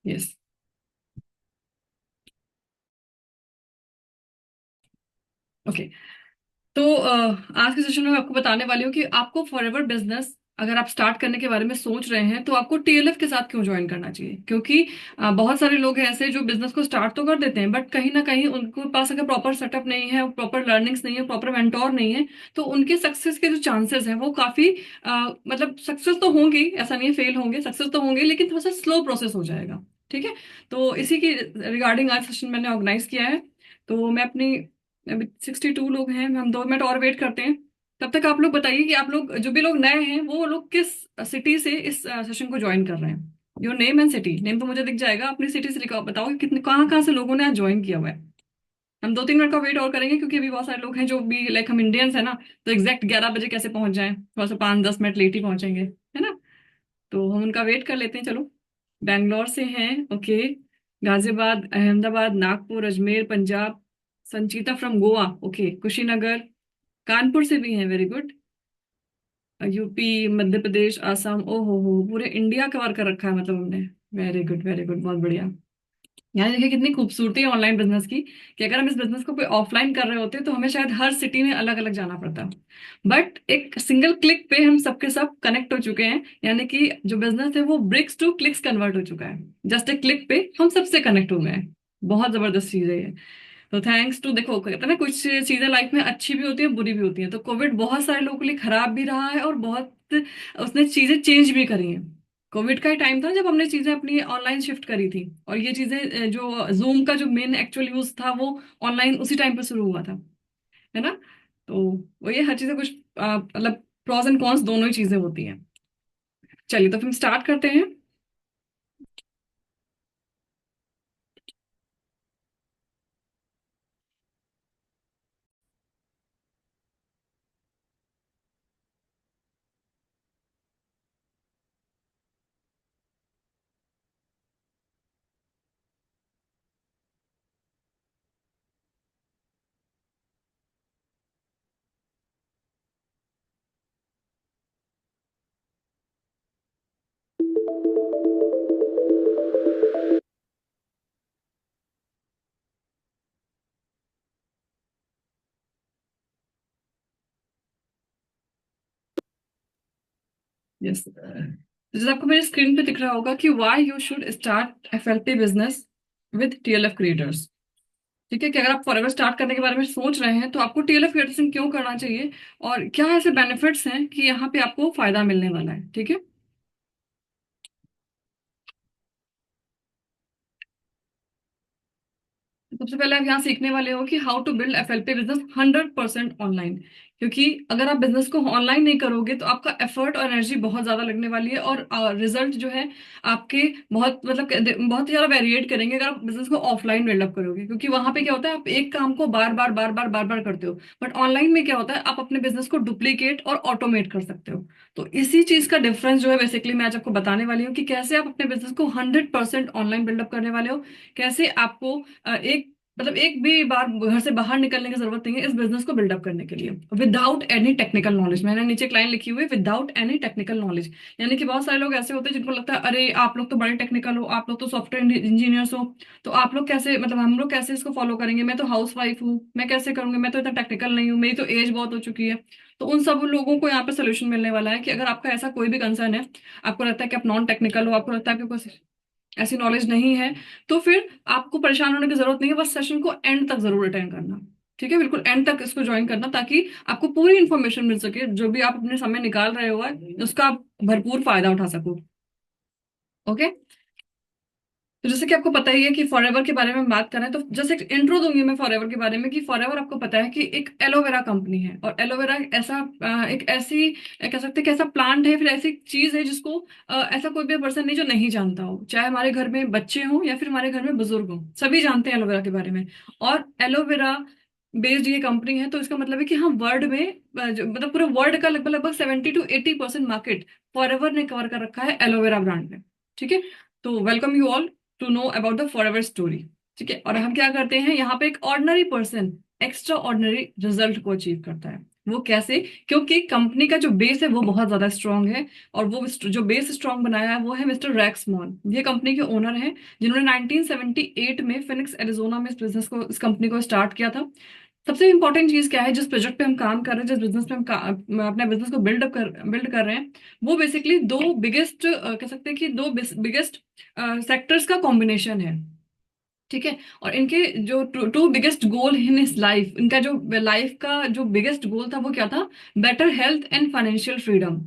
Yes. Okay. तो आज के सेशन में मैं आपको बताने वाली हूँ कि आपको फॉरएवर बिजनेस अगर आप स्टार्ट करने के बारे में सोच रहे हैं तो आपको टीएलएफ के साथ क्यों ज्वाइन करना चाहिए। क्योंकि बहुत सारे लोग हैं ऐसे जो बिजनेस को स्टार्ट तो कर देते हैं, बट कहीं ना कहीं उनके पास अगर प्रॉपर सेटअप नहीं है, प्रॉपर लर्निंग्स नहीं है, प्रॉपर मेंटोर नहीं है, तो उनके सक्सेस के जो चांसेस हैं वो काफी मतलब सक्सेस तो होंगे, ऐसा नहीं है फेल होंगे, सक्सेस तो होंगे, लेकिन थोड़ा सा स्लो प्रोसेस हो जाएगा। ठीक है। तो इसी की रिगार्डिंग आज सेशन मैंने ऑर्गेनाइज किया है। तो मैं अपनी अभी 62 लोग हैं, हम 2 मिनट और वेट करते हैं। तब तक आप लोग बताइए कि आप लोग जो भी लोग नए हैं वो लोग किस सिटी से इस सेशन को ज्वाइन कर रहे हैं। Your name and city, name तो मुझे दिख जाएगा, अपनी सिटी से बताओ कि कितने कहाँ कहाँ से लोगों ने आज ज्वाइन किया हुआ है। हम 2-3 मिनट का वेट और करेंगे क्योंकि अभी बहुत सारे लोग हैं जो भी लाइक हम इंडियंस है ना, तो एग्जैक्ट 11 बजे कैसे पहुंच जाएं, थोड़ा सा 5-10 मिनट लेट ही पहुंचेंगे, है ना। तो हम उनका वेट कर लेते हैं, चलो। बैंगलोर से हैं, okay. Ghaziabad, Ahmedabad, Nagpur, Ajmer, Punjab. Sanchita from Goa, okay. Kushinagar, Kanpur से भी हैं, very good. UP, Madhya Pradesh, Assam, ओ हो पूरे इंडिया कवर कर रखा है मतलब हमने। वेरी गुड वेरी गुड, बहुत बढ़िया। यहाँ देखिए कितनी खूबसूरती है ऑनलाइन बिजनेस की, कि अगर हम इस बिजनेस को कोई ऑफलाइन कर रहे होते तो हमें शायद हर सिटी में अलग अलग जाना पड़ता। बट एक सिंगल क्लिक पे हम सबके सब कनेक्ट हो चुके हैं, यानी कि जो बिजनेस है वो ब्रिक्स टू क्लिक्स कन्वर्ट हो चुका है। जस्ट एक क्लिक पे हम सबसे कनेक्ट हो गए हैं। बहुत जबरदस्त चीज है ये। तो थैंक्स टू, देखो कहते हैं ना कुछ चीजें लाइफ में अच्छी भी होती है बुरी भी होती है, तो कोविड बहुत सारे लोगों के लिए खराब भी रहा है और बहुत उसने चीजें चेंज भी करी हैं। कोविड का ही टाइम था जब हमने चीजें अपनी ऑनलाइन शिफ्ट करी थी, और ये चीजें जो जूम का जो मेन एक्चुअल यूज था वो ऑनलाइन उसी टाइम पे शुरू हुआ था, है ना। तो वो ये हर चीजें कुछ मतलब प्रॉस एंड कॉन्स दोनों ही चीजें होती हैं। चलिए तो फिर स्टार्ट करते हैं। यस, तो जैसे आपको मेरे स्क्रीन पे दिख रहा होगा कि why you should start FLP business with TLF creators. ठीक है, कि अगर आप फॉरएवर स्टार्ट करने के बारे में सोच रहे हैं तो आपको टीएलएफ क्रिएटर्स क्यों करना चाहिए, और क्या ऐसे बेनिफिट्स हैं कि यहाँ पे आपको फायदा मिलने वाला है। ठीक है। सबसे पहले आप यहाँ सीखने वाले हो कि how to build FLP business 100% online. क्योंकि अगर आप बिजनेस को ऑनलाइन नहीं करोगे तो आपका एफर्ट और एनर्जी बहुत ज्यादा लगने वाली है, और रिजल्ट जो है आपके बहुत मतलब बहुत ही ज्यादा वेरिएट करेंगे अगर आप बिजनेस को ऑफलाइन बिल्डअप करोगे। क्योंकि वहां पे क्या होता है, आप एक काम को बार बार बार बार बार बार करते हो, बट ऑनलाइन में क्या होता है, आप अपने बिजनेस को डुप्लीकेट और ऑटोमेट कर सकते हो। तो इसी चीज का डिफरेंस जो है बेसिकली मैं आज आपको बताने वाली हूँ कि कैसे आप अपने बिजनेस को 100% ऑनलाइन बिल्डअप करने वाले हो। कैसे आपको एक मतलब एक भी बार घर से बाहर निकलने की जरूरत नहीं है इस बिजनेस को बिल्डअप करने के लिए, विदाउट एनी टेक्निकल नॉलेज। मैंने नीचे एक लाइन लिखी हुई है, विदाउट एनी टेक्निकल नॉलेज। यानी कि बहुत सारे लोग ऐसे होते हैं जिनको लगता है अरे आप लोग तो बड़े टेक्निकल हो, आप लोग तो सॉफ्टवेयर इंजीनियर्स हो, तो आप लोग कैसे मतलब हम लोग कैसे इसको फॉलो करेंगे, मैं तो हाउस वाइफ हूँ, मैं कैसे करूंगी, मैं तो इतना टेक्निकल नहीं हूँ, मेरी तो एज बहुत हो चुकी है। तो उन सब लोगों को यहाँ पे सोल्यूशन मिलने वाला है कि अगर आपका ऐसा कोई भी कंसर्न है, आपको लगता है कि आप नॉन टेक्निकल हो, आपको लगता है कि आपको ऐसी नॉलेज नहीं है, तो फिर आपको परेशान होने की जरूरत नहीं है। बस सेशन को एंड तक जरूर अटेंड करना। ठीक है, बिल्कुल एंड तक इसको ज्वाइन करना, ताकि आपको पूरी इन्फॉर्मेशन मिल सके, जो भी आप अपने समय निकाल रहे हो उसका आप भरपूर फायदा उठा सको। ओके। तो जैसे कि आपको पता ही है कि फॉरएवर के बारे में बात करें, तो जैसे एक इंट्रो दूंगी मैं फॉरएवर के बारे में कि फॉरएवर आपको पता है कि एक एलोवेरा कंपनी है, और एलोवेरा ऐसा एक ऐसी कह सकते हैं कि ऐसा प्लांट है, फिर ऐसी चीज है जिसको ऐसा कोई भी पर्सन नहीं जो नहीं जानता हो, चाहे हमारे घर में बच्चे हों या फिर हमारे घर में बुजुर्ग हों, सभी जानते हैं एलोवेरा के बारे में। और एलोवेरा बेस्ड ये कंपनी है, तो इसका मतलब है कि हम वर्ल्ड में मतलब पूरे वर्ल्ड का लगभग लगभग 70 to 80% मार्केट फॉरएवर ने कवर कर रखा है एलोवेरा ब्रांड ने। ठीक है। तो welcome you all to know about the Forever story. ठीक है, और हम क्या करते हैं यहाँ पे, एक ordinary person extra ordinary result को अचीव करता है। वो कैसे? क्योंकि कंपनी का जो बेस है वो बहुत ज्यादा स्ट्रांग है। और वो जो बेस स्ट्रांग बनाया है वो है मिस्टर रैक्स मॉन। ये कंपनी के ओनर हैं, जिन्होंने 1978 में फिनिक्स एरिजोना में इस कंपनी को स्टार्ट किया था। सबसे इंपॉर्टेंट चीज क्या है, जिस प्रोजेक्ट पे हम काम कर रहे हैं, जिस बिजनेस पे अपने बिजनेस को बिल्ड कर रहे हैं, वो बेसिकली दो बिगेस्ट कह सकते हैं कि दो बिगेस्ट सेक्टर्स का कॉम्बिनेशन है। ठीक है। और इनके जो टू बिगेस्ट गोल इन इस लाइफ, इनका जो लाइफ का जो बिगेस्ट गोल था वो क्या था? Better health and financial freedom.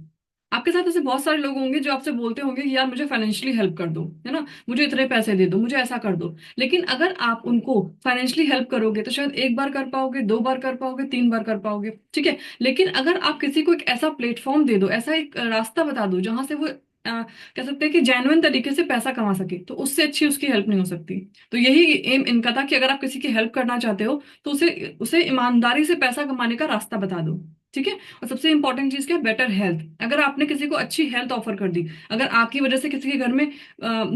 आपके साथ ऐसे बहुत सारे लोग होंगे जो आपसे बोलते होंगे कि यार मुझे फाइनेंशियली हेल्प कर दो, है ना, मुझे इतने पैसे दे दो, मुझे ऐसा कर दो। लेकिन अगर आप उनको फाइनेंशियली हेल्प करोगे तो शायद एक बार कर पाओगे, दो बार कर पाओगे, तीन बार कर पाओगे, ठीक है। लेकिन अगर आप किसी को एक ऐसा प्लेटफॉर्म दे दो, ऐसा एक रास्ता बता दो जहां से वो कह सकते हैं कि जेन्युइन तरीके से पैसा कमा सके, तो उससे अच्छी उसकी हेल्प नहीं हो सकती। तो यही एम इनका था कि अगर आप किसी की हेल्प करना चाहते हो तो उसे उसे ईमानदारी से पैसा कमाने का रास्ता बता दो। ठीक है। और सबसे इंपॉर्टेंट चीज क्या है? Better health. अगर आपने किसी को अच्छी हेल्थ ऑफर कर दी, अगर आपकी वजह से किसी के घर में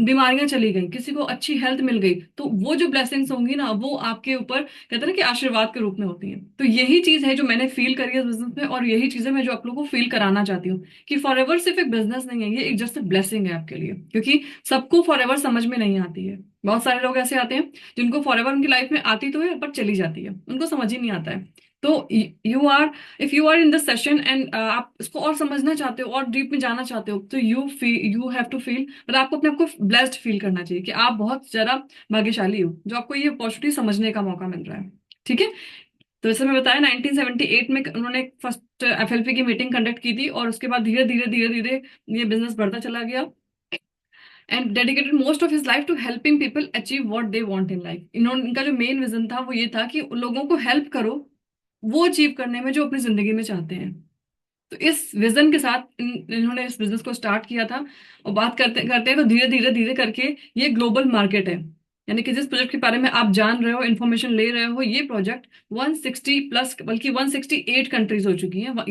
बीमारियां चली गई, किसी को अच्छी हेल्थ मिल गई, तो वो जो ब्लेसिंग्स होंगी ना, वो आपके ऊपर कहते हैं ना कि आशीर्वाद के रूप में होती हैं। तो यही चीज है जो मैंने फील करी है इस बिजनेस में, और यही चीज है मैं जो आप लोगों को फील कराना चाहती हूँ कि फॉर एवर सिर्फ एक बिजनेस नहीं है, ये एक जस्ट ब्लेसिंग है आपके लिए। क्योंकि सबको फॉर एवर समझ में नहीं आती है। बहुत सारे लोग ऐसे आते हैं जिनको फॉर एवर उनकी लाइफ में आती तो है पर चली जाती है, उनको समझ ही नहीं आता है। तो you are if you are in this session and आप इसको और समझना चाहते हो और डीप में जाना चाहते हो, तो यू हैव टू फील, मतलब आपको अपने आप को ब्लेस्ड फील करना चाहिए कि आप बहुत ज्यादा भाग्यशाली हो जो आपको ये अपॉर्चुनिटी समझने का मौका मिल रहा है। ठीक है। तो जैसे मैं बताया, 1978 में उन्होंने फर्स्ट एफएलपी की मीटिंग कंडक्ट की थी, और उसके बाद धीरे धीरे धीरे धीरे ये बिजनेस बढ़ता चला गया। And dedicated most of his life to helping people achieve what they want in life. इन्होंने, इनका जो मेन विजन था वो ये था कि लोगों को हेल्प करो वो अचीव करने में जो अपनी जिंदगी में चाहते हैं। तो इस विजन के साथ इन्होंने इस बिजनेस को स्टार्ट किया था। और बात करते करते हैं तो धीरे धीरे धीरे करके ये ग्लोबल मार्केट है। यानी कि जिस प्रोजेक्ट के बारे में आप जान रहे हो, इन्फॉर्मेशन ले रहे हो, ये प्रोजेक्ट 160 प्लस, बल्कि 168 कंट्रीज हो चुकी हैं।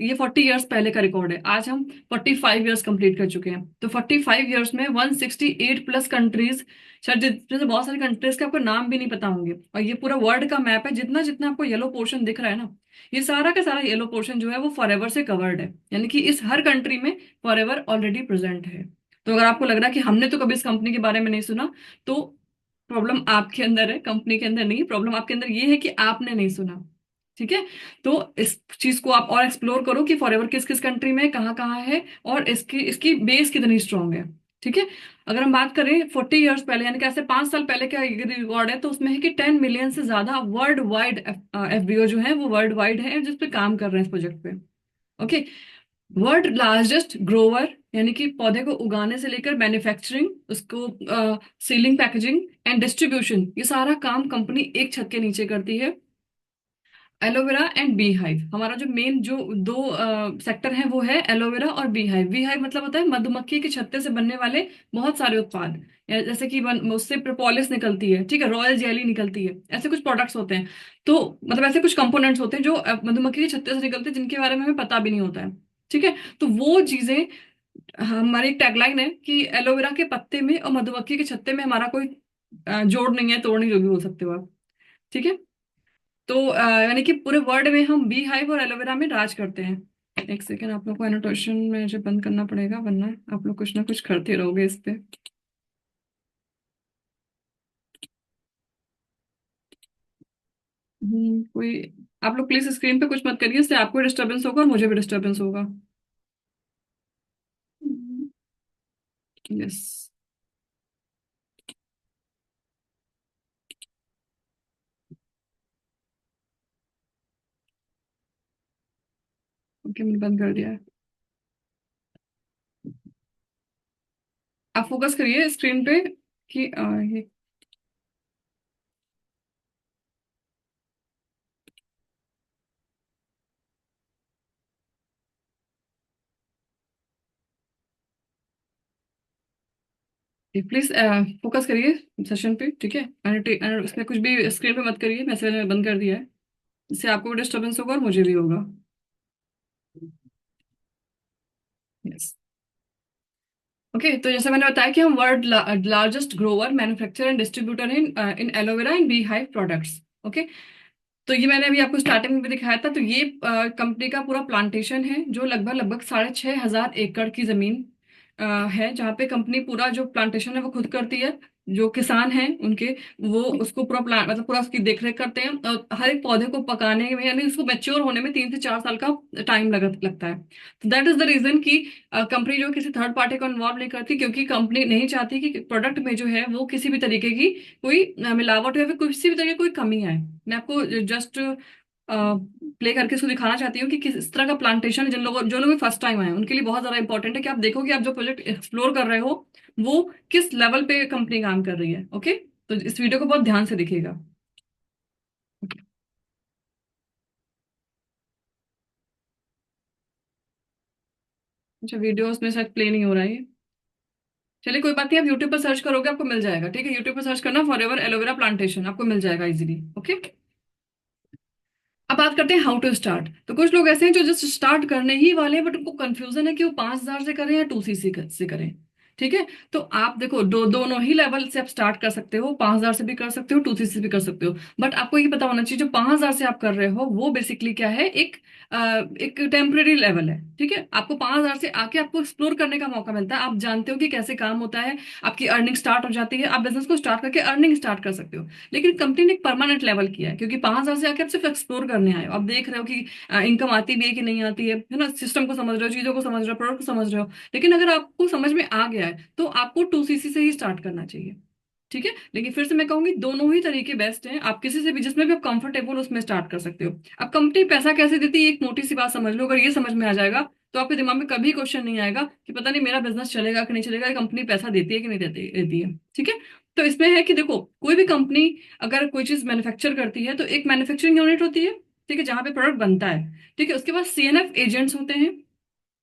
ये 40 इयर्स पहले का रिकॉर्ड है। आज हम 45 इयर्स कंप्लीट कर चुके हैं। तो 45 इयर्स में 168 प्लस कंट्रीज, शायद जिसमें से बहुत सारी कंट्रीज के आपको नाम भी नहीं पता होंगे। और ये पूरा वर्ल्ड का मैप है। जितना जितना आपको येलो पोर्शन दिख रहा है ना, ये सारा का सारा येलो पोर्शन जो है वो फॉरएवर से कवर्ड है। यानी कि इस हर कंट्री में फॉरएवर ऑलरेडी प्रेजेंट है। तो अगर आपको लग रहा है कि हमने तो कभी इस कंपनी के बारे में नहीं सुना, तो प्रॉब्लम आपके अंदर है, कंपनी के अंदर नहीं। प्रॉब्लम आपके अंदर ये है कि आपने नहीं सुना। ठीक है। तो इस चीज को आप और एक्सप्लोर करो कि फॉरएवर किस किस कंट्री में कहाँ कहाँ है, और इसकी इसकी बेस कितनी स्ट्रांग है। ठीक है। अगर हम बात करें 40 इयर्स पहले, यानी कि ऐसे 5 साल पहले का रिकॉर्ड है, तो उसमें है कि 10 मिलियन से ज्यादा वर्ल्ड वाइड एफबीओ जो है वो वर्ल्ड वाइड है जिस पे काम कर रहे हैं इस प्रोजेक्ट पे। ओके। वर्ल्ड लार्जेस्ट ग्रोवर, यानी कि पौधे को उगाने से लेकर मैन्युफैक्चरिंग, उसको सीलिंग, पैकेजिंग एंड डिस्ट्रीब्यूशन, ये सारा काम कंपनी एक छत के नीचे करती है। एलोवेरा एंड बी हाइव, हमारा जो मेन जो दो सेक्टर है वो है एलोवेरा और बी हाइव। बी हाइव मतलब होता है मधुमक्खी के छत्ते से बनने वाले बहुत सारे उत्पाद, जैसे कि उससे प्रोपोलिस निकलती है, ठीक है, रॉयल जेली निकलती है, ऐसे कुछ प्रोडक्ट्स होते हैं। तो मतलब ऐसे कुछ कंपोनेंट्स होते हैं जो मधुमक्खी के छत्ते से निकलते हैं, जिनके बारे में हमें पता भी नहीं होता है। ठीक है। तो वो चीजें, हमारी एक टैगलाइन है कि एलोवेरा के पत्ते में और मधुमक्खी के छत्ते में हमारा कोई जोड़ नहीं है, तोड़ नहीं, जो भी बोल सकते हो आप। ठीक है। तो यानी कि पूरे वर्ल्ड में हम बी हाइव और एलोवेरा में राज करते हैं। एक सेकेंड, आप लोग को एनोटेशन में मुझे बंद करना पड़ेगा, वरना आप लोग कुछ ना कुछ करते रहोगे इस पे। कोई, आप लोग प्लीज स्क्रीन पे कुछ मत करिए, इससे आपको डिस्टरबेंस होगा और मुझे भी डिस्टरबेंस होगा। यस। ओके, मैंने बंद कर दिया है। आप फोकस करिए स्क्रीन पे कि ये प्लीज फोकस करिए सेशन पे। ठीक है। उसमें कुछ भी स्क्रीन पे मत करिए, मैसेज मैंने बंद कर दिया है। इससे आपको भी डिस्टरबेंस होगा और मुझे भी होगा। यस। ओके। तो जैसे मैंने बताया कि हम world largest Grover, manufacturer and distributor in in aloe vera and bee hive products. Okay. तो ये मैंने अभी आपको स्टार्टिंग में भी दिखाया था। तो ये कंपनी का पूरा प्लांटेशन है जो लगभग लगभग 6,500 एकड़ की जमीन है, जहाँ पे कंपनी पूरा जो प्लांटेशन है वो खुद करती है। जो किसान हैं उनके, वो उसको पूरा प्लांट मतलब पूरा उसकी देखरेख करते हैं, और हर एक पौधे को पकाने में यानी उसको मैच्योर होने में 3 से 4 साल का टाइम लगता है। तो दैट इज द रीजन कि कंपनी जो किसी थर्ड पार्टी को इन्वॉल्व नहीं करती, क्योंकि कंपनी नहीं चाहती कि प्रोडक्ट में जो है वो किसी भी तरीके की कोई मिलावट या फिर किसी भी तरह की कोई कमी आए। मैं आपको जस्ट प्ले करके इसको दिखाना चाहती हूँ कि किस तरह का प्लांटेशन, जो लोग फर्स्ट टाइम आए उनके लिए बहुत ज्यादा इंपॉर्टेंट है कि आप देखो कि आप जो प्रोजेक्ट एक्सप्लोर कर रहे हो वो किस लेवल पे कंपनी काम कर रही है। ओके, तो इस वीडियो को बहुत ध्यान से देखिएगा। अच्छा, वीडियो उसमें शायद प्ले नहीं हो रहा है ये। चलिए कोई बात नहीं, आप यूट्यूब पर सर्च करोगे आपको मिल जाएगा। ठीक है, यूट्यूब पर सर्च करना फॉर एवर एलोवेरा प्लांटेशन, आपको मिल जाएगा इजीली। ओके, अब बात करते हैं हाउ टू स्टार्ट। तो कुछ लोग ऐसे हैं जो जस्ट स्टार्ट करने ही वाले हैं, बट उनको कंफ्यूजन है कि वो 5,000 से करें या 2cc से करें। ठीक है, तो आप देखो दोनों ही लेवल से आप स्टार्ट कर सकते हो, 5,000 से भी कर सकते हो, 2cc से भी कर सकते हो। बट आपको ये पता होना चाहिए जो 5,000 से आप कर रहे हो वो बेसिकली क्या है, एक टेम्परेरी लेवल है। ठीक है, आपको 5,000 से आके आपको एक्सप्लोर करने का मौका मिलता है, आप जानते हो कि कैसे काम होता है, आपकी अर्निंग स्टार्ट हो जाती है, आप बिजनेस को स्टार्ट करके अर्निंग स्टार्ट कर सकते हो। लेकिन कंपनी ने एक परमानेंट लेवल किया है, क्योंकि 5,000 से आके आप सिर्फ एक्सप्लोर करने आए हो, आप देख रहे हो कि इनकम आती भी है कि नहीं आती है ना, सिस्टम को समझ रहे हो, चीजों को समझ रहे हो, प्रोडक्ट को समझ रहे हो। लेकिन अगर आपको समझ में आ गया है तो आपको 2cc से ही स्टार्ट करना चाहिए। ठीक है, लेकिन फिर से मैं कहूंगी दोनों ही तरीके बेस्ट हैं, आप किसी से भी जिसमें भी आप कंफर्टेबल उसमें स्टार्ट कर सकते हो। अब कंपनी पैसा कैसे देती है, एक मोटी सी बात समझ लो, अगर ये समझ में आ जाएगा तो आपके दिमाग में कभी क्वेश्चन नहीं आएगा कि पता नहीं मेरा बिजनेस चलेगा कि नहीं चलेगा, ये कंपनी पैसा देती है कि नहीं देती है। ठीक है, तो इसमें है कि देखो कोई भी कंपनी अगर कोई चीज मैन्युफैक्चर करती है तो एक मैन्युफैक्चरिंग यूनिट होती है, ठीक है, जहां पे प्रोडक्ट बनता है। ठीक है, उसके बाद सीएनएफ एजेंट्स होते हैं,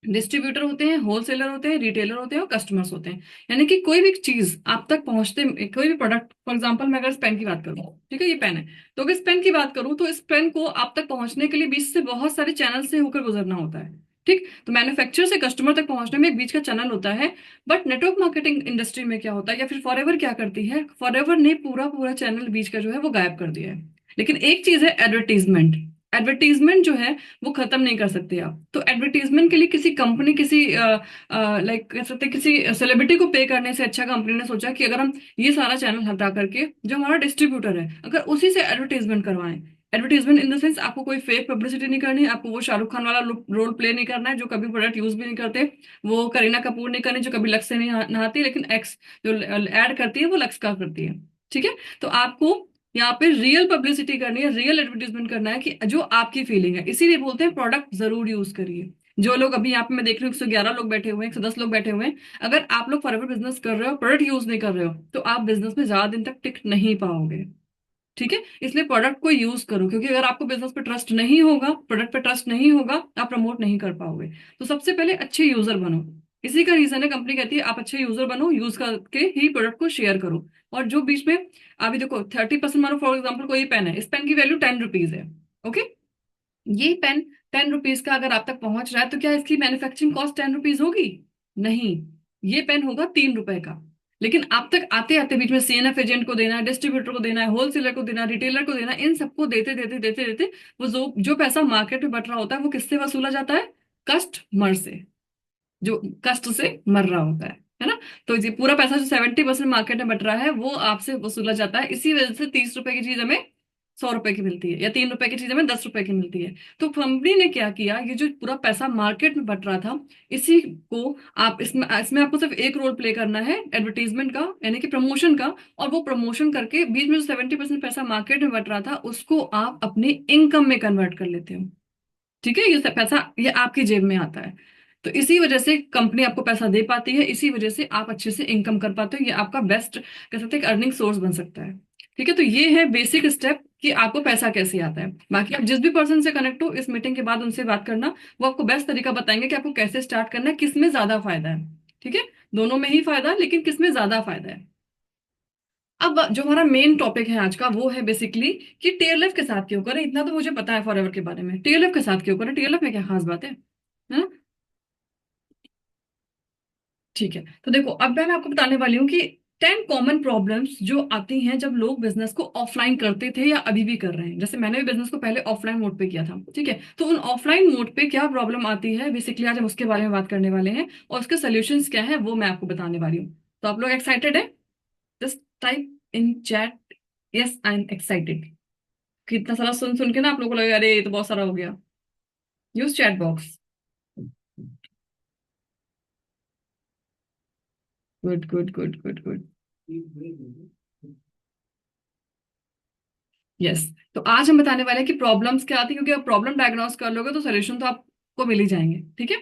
डिस्ट्रीब्यूटर होते हैं, होलसेलर होते हैं, रिटेलर होते हैं और कस्टमर्स होते हैं। यानी कि कोई भी चीज आप तक पहुंचते, कोई भी प्रोडक्ट, फॉर एग्जांपल मैं अगर इस पेन की बात करूं, ठीक है ये पेन है, तो अगर इस पेन की बात करूं तो इस पेन को आप तक पहुंचने के लिए बीच से बहुत सारे चैनल से होकर गुजरना होता है। ठीक, तो मैन्युफैक्चर से कस्टमर तक पहुंचने में एक बीच का चैनल होता है। बट नेटवर्क मार्केटिंग इंडस्ट्री में क्या होता है, या फिर फॉरएवर क्या करती है, फॉरएवर ने पूरा पूरा चैनल बीच का जो है वो गायब कर दिया है। लेकिन एक चीज है एडवर्टीजमेंट, एडवर्टीजमेंट जो है वो खत्म नहीं कर सकते आप। तो एडवर्टीजमेंट के लिए किसी कंपनी, किसी लाइक कह सकते हैं किसी सेलिब्रिटी को पे करने से अच्छा कंपनी ने सोचा कि अगर हम ये सारा चैनल हटा करके जो हमारा डिस्ट्रीब्यूटर है अगर उसी से एडवर्टीजमेंट करवाएं। एडवर्टीजमेंट इन द सेंस, आपको कोई फेक पब्लिसिटी नहीं करनी, आपको वो शाहरुख खान वाला रोल प्ले नहीं करना है जो कभी प्रोडक्ट यूज भी नहीं करते, वो करीना कपूर नहीं करनी जो कभी लक्स से नहीं नहाती, लेकिन एक्स जो ऐड करती है वो लक्स का करती है। ठीक है, तो आपको यहाँ पे रियल पब्लिसिटी करनी है, रियल एडवर्टीजमेंट करना है कि जो आपकी फीलिंग है, इसीलिए बोलते हैं प्रोडक्ट जरूर यूज करिए। जो लोग अभी यहाँ पे मैं देख रही हूँ 111 लोग बैठे हुए हैं, 110 लोग बैठे हुए हैं, अगर आप लोग फॉरएवर बिजनेस कर रहे हो, प्रोडक्ट यूज नहीं कर रहे हो, तो आप बिजनेस में ज्यादा दिन तक टिक नहीं पाओगे। ठीक है, इसलिए प्रोडक्ट को यूज करो, क्योंकि अगर आपको बिजनेस पे ट्रस्ट नहीं होगा, प्रोडक्ट पे ट्रस्ट नहीं होगा, आप प्रमोट नहीं कर पाओगे। तो सबसे पहले अच्छे यूजर बनो। इसी का रीजन है, कंपनी कहती है आप अच्छे यूजर बनो, यूज करके ही प्रोडक्ट को शेयर करो। और जो बीच में अभी देखो 30% मानो, फॉर एग्जाम्पल कोई पेन है, इस पेन की वैल्यू 10 रुपीज है। ओके, ये पेन 10 रुपीज का अगर आप तक पहुंच रहा है तो क्या इसकी मैन्युफैक्चरिंग कॉस्ट 10 रुपीज होगी? नहीं, ये पेन होगा 3 रुपए का। लेकिन आप तक आते आते बीच में सीएनएफ एजेंट को देना है, डिस्ट्रीब्यूटर को देना है, होलसेलर को देना है, रिटेलर को देना है, इन सबको देते देते देते देते वो जो जो पैसा मार्केट में बट रहा होता है वो किससे वसूला जाता है? कस्टमर से, जो कष्ट से मर रहा होता है ना। तो ये पूरा पैसा जो 70% मार्केट में बट रहा है वो आपसे वसूला जाता है। इसी वजह से 30 रुपए की चीज हमें 100 रुपए की मिलती है, या 3 रुपए की चीज हमें 10 रुपए की मिलती है। तो कंपनी ने क्या किया, ये जो पूरा पैसा मार्केट में बट रहा था, इसी को आप इसमें इसमें आपको सिर्फ एक रोल प्ले करना है, एडवर्टीजमेंट का यानी कि प्रमोशन का। और वो प्रमोशन करके बीच में जो 70% पैसा मार्केट में बट रहा था उसको आप अपनी इनकम में कन्वर्ट कर लेते हो। ठीक है, ये सब पैसा ये आपकी जेब में आता है। तो इसी वजह से कंपनी आपको पैसा दे पाती है, इसी वजह से आप अच्छे से इनकम कर पाते हो, ये आपका बेस्ट कह सकते हैं अर्निंग सोर्स बन सकता है। ठीक है, तो ये है बेसिक स्टेप कि आपको पैसा कैसे आता है। बाकी आप जिस भी पर्सन से कनेक्ट हो इस मीटिंग के बाद उनसे बात करना, वो आपको बेस्ट तरीका बताएंगे कि आपको कैसे स्टार्ट करना है, किसमें ज्यादा फायदा है। ठीक है, दोनों में ही फायदा है लेकिन किसमें ज्यादा फायदा है। अब जो हमारा मेन टॉपिक है आज का वो है बेसिकली कि टीएलएफ के साथ क्यों करें। इतना तो मुझे पता है फॉरएवर के बारे में, टीएलएफ के साथ क्यों करें, टीएलएफ में क्या खास बात है ना। ठीक है, तो देखो अब मैं आपको बताने वाली हूँ कि 10 कॉमन प्रॉब्लम्स जो आती हैं जब लोग बिजनेस को ऑफलाइन करते थे या अभी भी कर रहे हैं। जैसे मैंने भी बिजनेस को पहले ऑफलाइन मोड पे किया था, ठीक है। तो उन ऑफलाइन मोड पे क्या प्रॉब्लम आती है, बेसिकली आज हम उसके बारे में बात करने वाले हैं, और उसके सोल्यूशंस क्या है वो मैं आपको बताने वाली हूँ। तो आप लोग एक्साइटेड है? Just type in chat, yes I am excited. कितना सारा सुन सुन के ना आप लोगों को लगेगा अरे ये तो बहुत सारा हो गया। Use chat box. Good good good good good. Yes. तो आज हम बताने वाले हैं कि प्रॉब्लम्स क्या आती है, क्योंकि आप प्रॉब्लम डायग्नोस कर लोगे तो सोल्यूशन तो आपको मिल ही जाएंगे, ठीक है।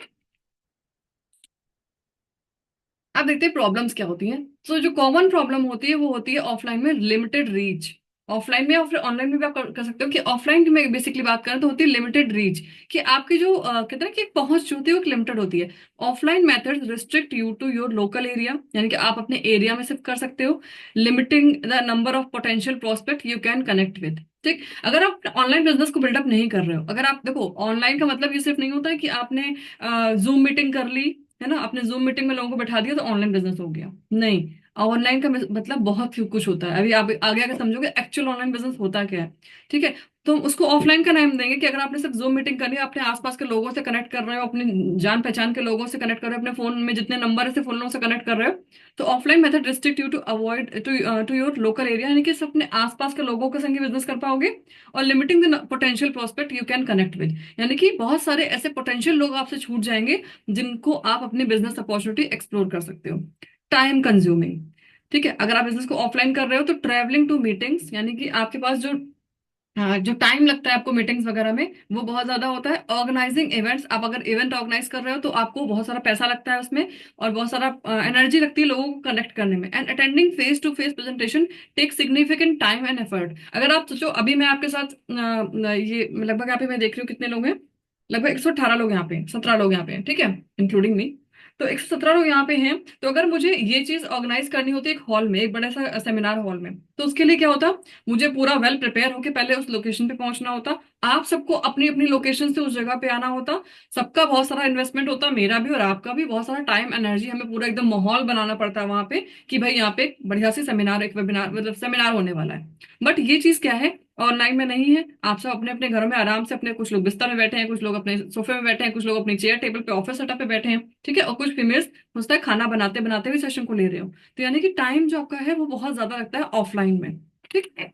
अब देखते हैं प्रॉब्लम्स क्या होती हैं। तो जो कॉमन प्रॉब्लम होती है वो होती है ऑफलाइन में लिमिटेड रीच। ऑफलाइन में या फिर ऑनलाइन में भी आप कर सकते हो। कि ऑफलाइन की मैं बेसिकली बात करें तो होती है लिमिटेड रीच। कि आपकी जो कहते हैं कि एक पहुंच जो होती है वो लिमिटेड होती है। Offline methods restrict you to your local area, यानी कि आप अपने एरिया में सिर्फ कर सकते हो। Limiting the number of potential prospect you can connect with. ठीक। अगर आप ऑनलाइन बिजनेस को बिल्डअप नहीं कर रहे हो, अगर आप देखो ऑनलाइन का मतलब ये सिर्फ नहीं होता है कि आपने जूम मीटिंग कर ली, है ना, आपने जूम मीटिंग में लोगों को बैठा दिया तो ऑनलाइन बिजनेस हो गया। नहीं। ऑनलाइन का मतलब बहुत ही कुछ होता है। अभी आप आगे आगे समझोगे एक्चुअल ऑनलाइन बिजनेस होता क्या है। ठीक है। तो उसको ऑफलाइन का नाम देंगे कि अगर आपने सिर्फ जूम मीटिंग करनी है, अपने आसपास के लोगों से कनेक्ट कर रहे हो, अपने जान पहचान के लोगों से कनेक्ट कर रहे हो, अपने फोन में जितने नंबर है सिर्फ उन लोगों से कनेक्ट कर रहे हो, तो offline method restrict you to avoid to your local area, यानी कि सिर्फ अपने आसपास के लोगों के संग बिजनेस कर पाओगे। और limiting the potential prospect you can connect with, यानी कि बहुत सारे ऐसे पोटेंशियल लोग आपसे छूट जाएंगे जिनको आप अपनी बिजनेस अपॉर्चुनिटी एक्सप्लोर कर सकते हो। Time consuming. ठीक है। अगर आप बिजनेस को ऑफलाइन कर रहे हो तो ट्रैवलिंग टू मीटिंग्स, यानी कि आपके पास जो टाइम लगता है आपको मीटिंग्स वगैरह में वो बहुत ज्यादा होता है। ऑर्गेनाइजिंग इवेंट्स, आप अगर इवेंट ऑर्गेनाइज कर रहे हो तो आपको बहुत सारा पैसा लगता है उसमें, और बहुत सारा एनर्जी लगती है लोगों को कनेक्ट करने में। And attending face to face presentation take significant time and effort. अगर आप सोचो अभी मैं आपके साथ ये लगभग यहाँ पे मैं देख रही हूँ कितने लोग हैं। लगभग 118 लोग यहाँ पे, 17 लोग यहाँ पे हैं, ठीक है, इंक्लूडिंग मी। तो 117 लोग यहाँ पे हैं। तो अगर मुझे ये चीज ऑर्गेनाइज करनी होती है एक हॉल में, एक बड़ा सा सेमिनार हॉल में, तो उसके लिए क्या होता, मुझे पूरा वेल प्रिपेयर होके पहले उस लोकेशन पे पहुंचना होता। आप सबको अपनी अपनी लोकेशन से उस जगह पे आना होता। सबका बहुत सारा इन्वेस्टमेंट होता, मेरा भी और आपका भी बहुत सारा टाइम एनर्जी, हमें पूरा एकदम माहौल बनाना पड़ता है वहां पे कि भाई यहाँ पे एक बढ़िया सी सेमिनार, एक वेबिनार मतलब सेमिनार होने वाला है। बट ये चीज क्या है, ऑनलाइन में नहीं है। आप सब अपने अपने घरों में आराम से, अपने कुछ लोग बिस्तर में बैठे हैं, कुछ लोग अपने सोफे में बैठे हैं, कुछ लोग अपनी चेयर टेबल पे ऑफिस सेटअप पे बैठे हैं, ठीक है, और कुछ फीमेल्स होता है खाना बनाते बनाते भी सेशन को ले रहे हो। तो यानी कि टाइम जो आपका है वो बहुत ज्यादा लगता है ऑफलाइन में। ठीक है।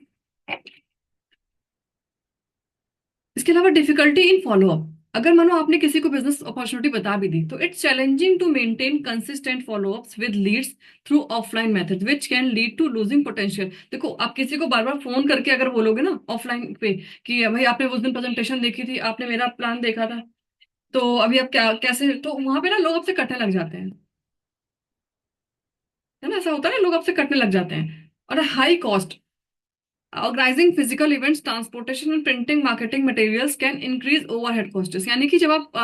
इसके अलावा डिफिकल्टी इन फॉलोअप। अगर मानो आपने किसी को बिजनेस अपॉर्चुनिटी बता भी दी तो it's challenging to maintain consistent followups with leads through offline method which can lead to losing potential. देखो आप किसी को बार बार फोन करके अगर बोलोगे ना ऑफलाइन पे कि भाई आपने उस दिन प्रेजेंटेशन देखी थी, आपने मेरा प्लान देखा था, तो अभी आप क्या कैसे, तो वहां पे ना लोग आपसे कटने लग जाते हैं। है ना, ऐसा होता है ना, लोग आपसे कटने लग जाते हैं। और high cost organising physical events, transportation and printing marketing materials can increase overhead costs. यानी कि जब आप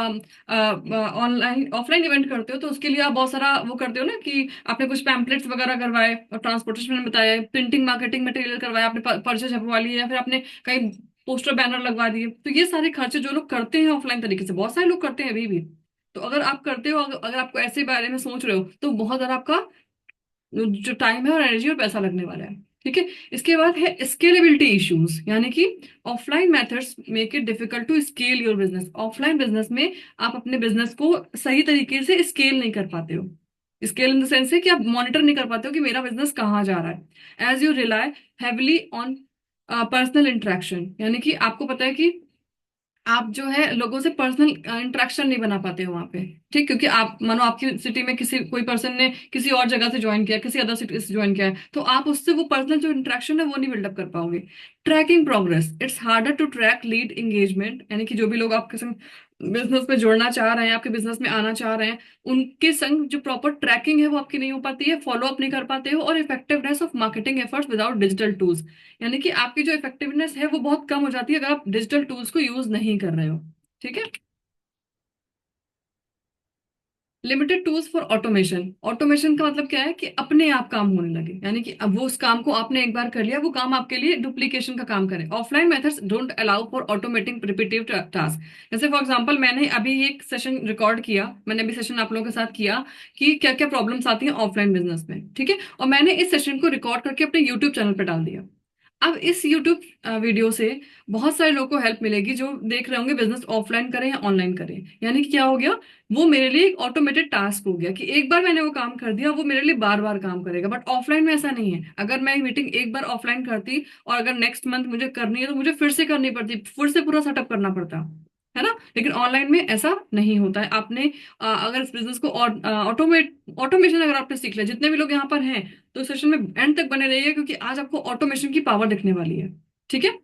ऑनलाइन ऑफलाइन इवेंट करते हो तो उसके लिए आप बहुत सारा वो करते हो ना, कि आपने कुछ पैम्पलेट्स वगैरह करवाए, और ट्रांसपोर्टेशन में बताया, प्रिंटिंग मार्केटिंग मटेरियल करवाया, आपने पर्चे छपवा लिए, या फिर आपने कहीं पोस्टर बैनर लगवा दिए। तो ये सारे खर्चे जो लोग करते हैं ऑफलाइन तरीके से, बहुत सारे लोग करते हैं अभी भी। तो अगर आप करते हो, अगर आपको ऐसे बारे में सोच रहे हो, तो बहुत ज्यादा आपका जो टाइम है और एनर्जी और पैसा लगने वाला है। ठीक है। इसके बाद है स्केलेबिलिटी इश्यूज, यानी कि offline methods make it difficult to scale your business. Offline business में आप अपने बिजनेस को सही तरीके से स्केल नहीं कर पाते हो। स्केल इन द सेंस है कि आप मॉनिटर नहीं कर पाते हो कि मेरा बिजनेस कहाँ जा रहा है। As you rely heavily on personal interaction, यानी कि आपको पता है कि आप जो है लोगों से पर्सनल इंटरेक्शन नहीं बना पाते हो वहां पे। ठीक, क्योंकि आप मानो आपकी सिटी में किसी कोई पर्सन ने किसी और जगह से ज्वाइन किया, किसी अदर सिटी से ज्वाइन किया है, तो आप उससे वो पर्सनल जो इंटरेक्शन है वो नहीं बिल्डअप कर पाओगे। Tracking progress, it's harder to track lead engagement, यानी कि जो भी लोग आपके संग बिजनेस में जुड़ना चाह रहे हैं, आपके बिजनेस में आना चाह रहे हैं, उनके संग जो प्रॉपर ट्रैकिंग है वो आपकी नहीं हो पाती है, फॉलो अप नहीं कर पाते हो। और effectiveness of marketing efforts without digital tools, यानी कि आपकी जो इफेक्टिवनेस है वो बहुत कम हो जाती है अगर आप डिजिटल टूल्स को यूज नहीं कर रहे हो। ठीक है। Limited tools for automation. Automation का मतलब क्या है कि अपने आप काम होने लगे, यानी कि अब वो उस काम को आपने एक बार कर लिया, वो काम आपके लिए डुप्लीकेशन का काम करे। Offline methods don't allow for automating repetitive task. जैसे फॉर एग्जांपल मैंने अभी एक सेशन रिकॉर्ड किया, मैंने अभी सेशन आप लोगों के साथ किया कि क्या क्या प्रॉब्लम्स आती हैं ऑफलाइन बिजनेस में, ठीक है, और मैंने इस सेशन को रिकॉर्ड करके अपने यूट्यूब चैनल पर डाल दिया। अब इस यूट्यूब वीडियो से बहुत सारे लोगों को हेल्प मिलेगी जो देख रहे होंगे बिजनेस ऑफलाइन करें या ऑनलाइन करें। यानी कि क्या हो गया, वो मेरे लिए एक ऑटोमेटेड टास्क हो गया कि एक बार मैंने वो काम कर दिया, वो मेरे लिए बार बार काम करेगा। बट ऑफलाइन में ऐसा नहीं है। अगर मैं मीटिंग एक बार ऑफलाइन करती और अगर नेक्स्ट मंथ मुझे करनी है तो मुझे फिर से करनी पड़ती, फिर से पूरा सेटअप करना पड़ता है ना। लेकिन ऑनलाइन में ऐसा नहीं होता है। आपने अगर इस बिजनेस को ऑटोमेशन अगर आपने सीख लिया, जितने भी लोग यहाँ पर हैं, तो सेशन में एंड तक बने रहिए क्योंकि आज आपको ऑटोमेशन की पावर दिखने वाली है। ठीक है।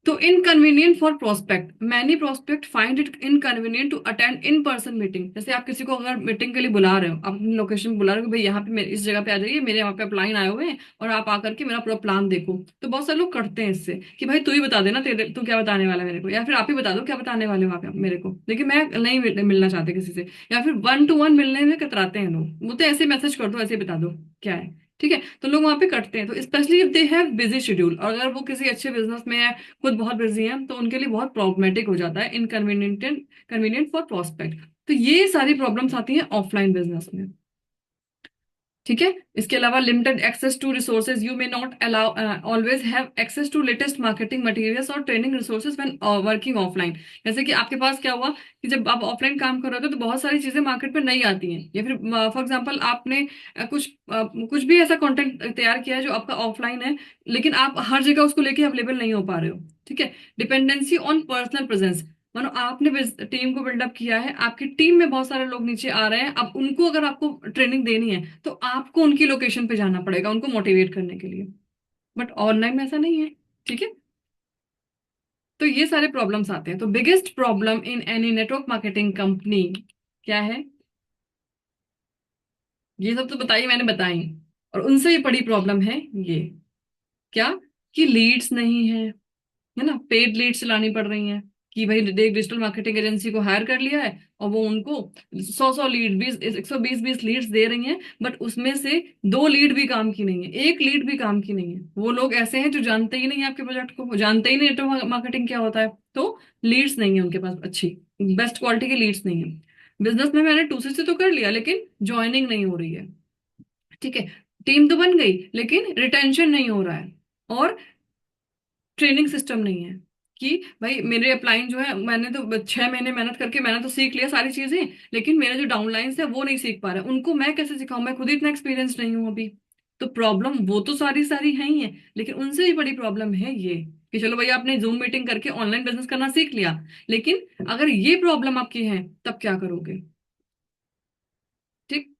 तो inconvenient for prospect, many prospect find it inconvenient to attend in person meeting. जैसे आप किसी को अगर मीटिंग के लिए बुला रहे हो, आप अपनी लोकेशन बुला रहे हो कि भाई यहाँ पे मेरे इस जगह पे आ जाइए, मेरे यहाँ पे अपलाइन आए हुए हैं और आप आकर के मेरा पूरा प्लान देखो। तो बहुत सारे लोग करते हैं इससे कि भाई तू ही बता देना, तेरे तू क्या बताने वाला है मेरे को, या फिर आप ही बता दो क्या बताने वाले हो आप मेरे को, लेकिन मैं नहीं मिलना चाहते किसी से। या फिर वन टू वन मिलने में कतराते हैं लोग, वो तो ऐसे मैसेज कर दो, ऐसे बता दो क्या है। ठीक है, तो लोग वहां पे कटते हैं। तो specially if they have busy schedule, और अगर वो किसी अच्छे बिजनेस में है, खुद बहुत बिजी है, तो उनके लिए बहुत प्रॉब्लमेटिक हो जाता है, इनकन्वीनियंट कन्वीनियंट फॉर प्रोस्पेक्ट। तो ये सारी प्रॉब्लम्स आती हैं ऑफलाइन बिजनेस में। ठीक है। इसके अलावा limited access to resources, you may not allow always have access to latest marketing materials और training resources when working offline. जैसे कि आपके पास क्या हुआ कि जब आप ऑफलाइन काम कर रहे हो तो बहुत सारी चीजें मार्केट में नहीं आती हैं, या फिर फॉर एग्जांपल आपने कुछ भी ऐसा कंटेंट तैयार किया है जो आपका ऑफलाइन है, लेकिन आप हर जगह उसको लेके अवेलेबल नहीं हो पा रहे हो। ठीक है। डिपेंडेंसी ऑन पर्सनल प्रेजेंस, मानो आपने टीम को बिल्डअप किया है, आपकी टीम में बहुत सारे लोग नीचे आ रहे हैं, अब उनको अगर आपको ट्रेनिंग देनी है तो आपको उनकी लोकेशन पे जाना पड़ेगा उनको मोटिवेट करने के लिए। बट ऑनलाइन में ऐसा नहीं है। ठीक है। तो ये सारे प्रॉब्लम्स आते हैं। तो biggest problem in any network marketing company क्या है, ये सब तो बताइए, मैंने बताई। और उनसे भी बड़ी प्रॉब्लम है ये, क्या, कि लीड्स नहीं है, है ना। पेड लीड्स चलानी पड़ रही हैं कि भाई डिजिटल मार्केटिंग एजेंसी को हायर कर लिया है और वो उनको 100 100 लीड, 120 120 लीड्स दे रही हैं, बट उसमें से 2 लीड भी काम की नहीं है, एक लीड भी काम की नहीं है। वो लोग ऐसे हैं जो जानते ही नहीं है आपके प्रोजेक्ट को, वो जानते ही नहीं नेटवर्क मार्केटिंग क्या होता है। तो लीड्स नहीं है उनके पास, अच्छी बेस्ट क्वालिटी की लीड्स नहीं है। बिजनेस में मैंने 2 से तो कर लिया, लेकिन ज्वाइनिंग नहीं हो रही है। ठीक है। टीम तो बन गई लेकिन रिटेंशन नहीं हो रहा है, और ट्रेनिंग सिस्टम नहीं है कि भाई मेरे अपलाइन जो है, मैंने तो 6 महीने मेहनत करके मैंने तो सीख लिया सारी चीजें, लेकिन मेरे जो डाउनलाइंस है वो नहीं सीख पा रहे, उनको मैं कैसे सिखाऊं, मैं खुद ही इतना एक्सपीरियंस नहीं हूं अभी। तो प्रॉब्लम वो तो सारी सारी है ही है, लेकिन उनसे भी बड़ी प्रॉब्लम है ये कि चलो भाई आपने जूम मीटिंग करके ऑनलाइन बिजनेस करना सीख लिया, लेकिन अगर ये प्रॉब्लम आपकी है तब क्या करोगे। ठीक।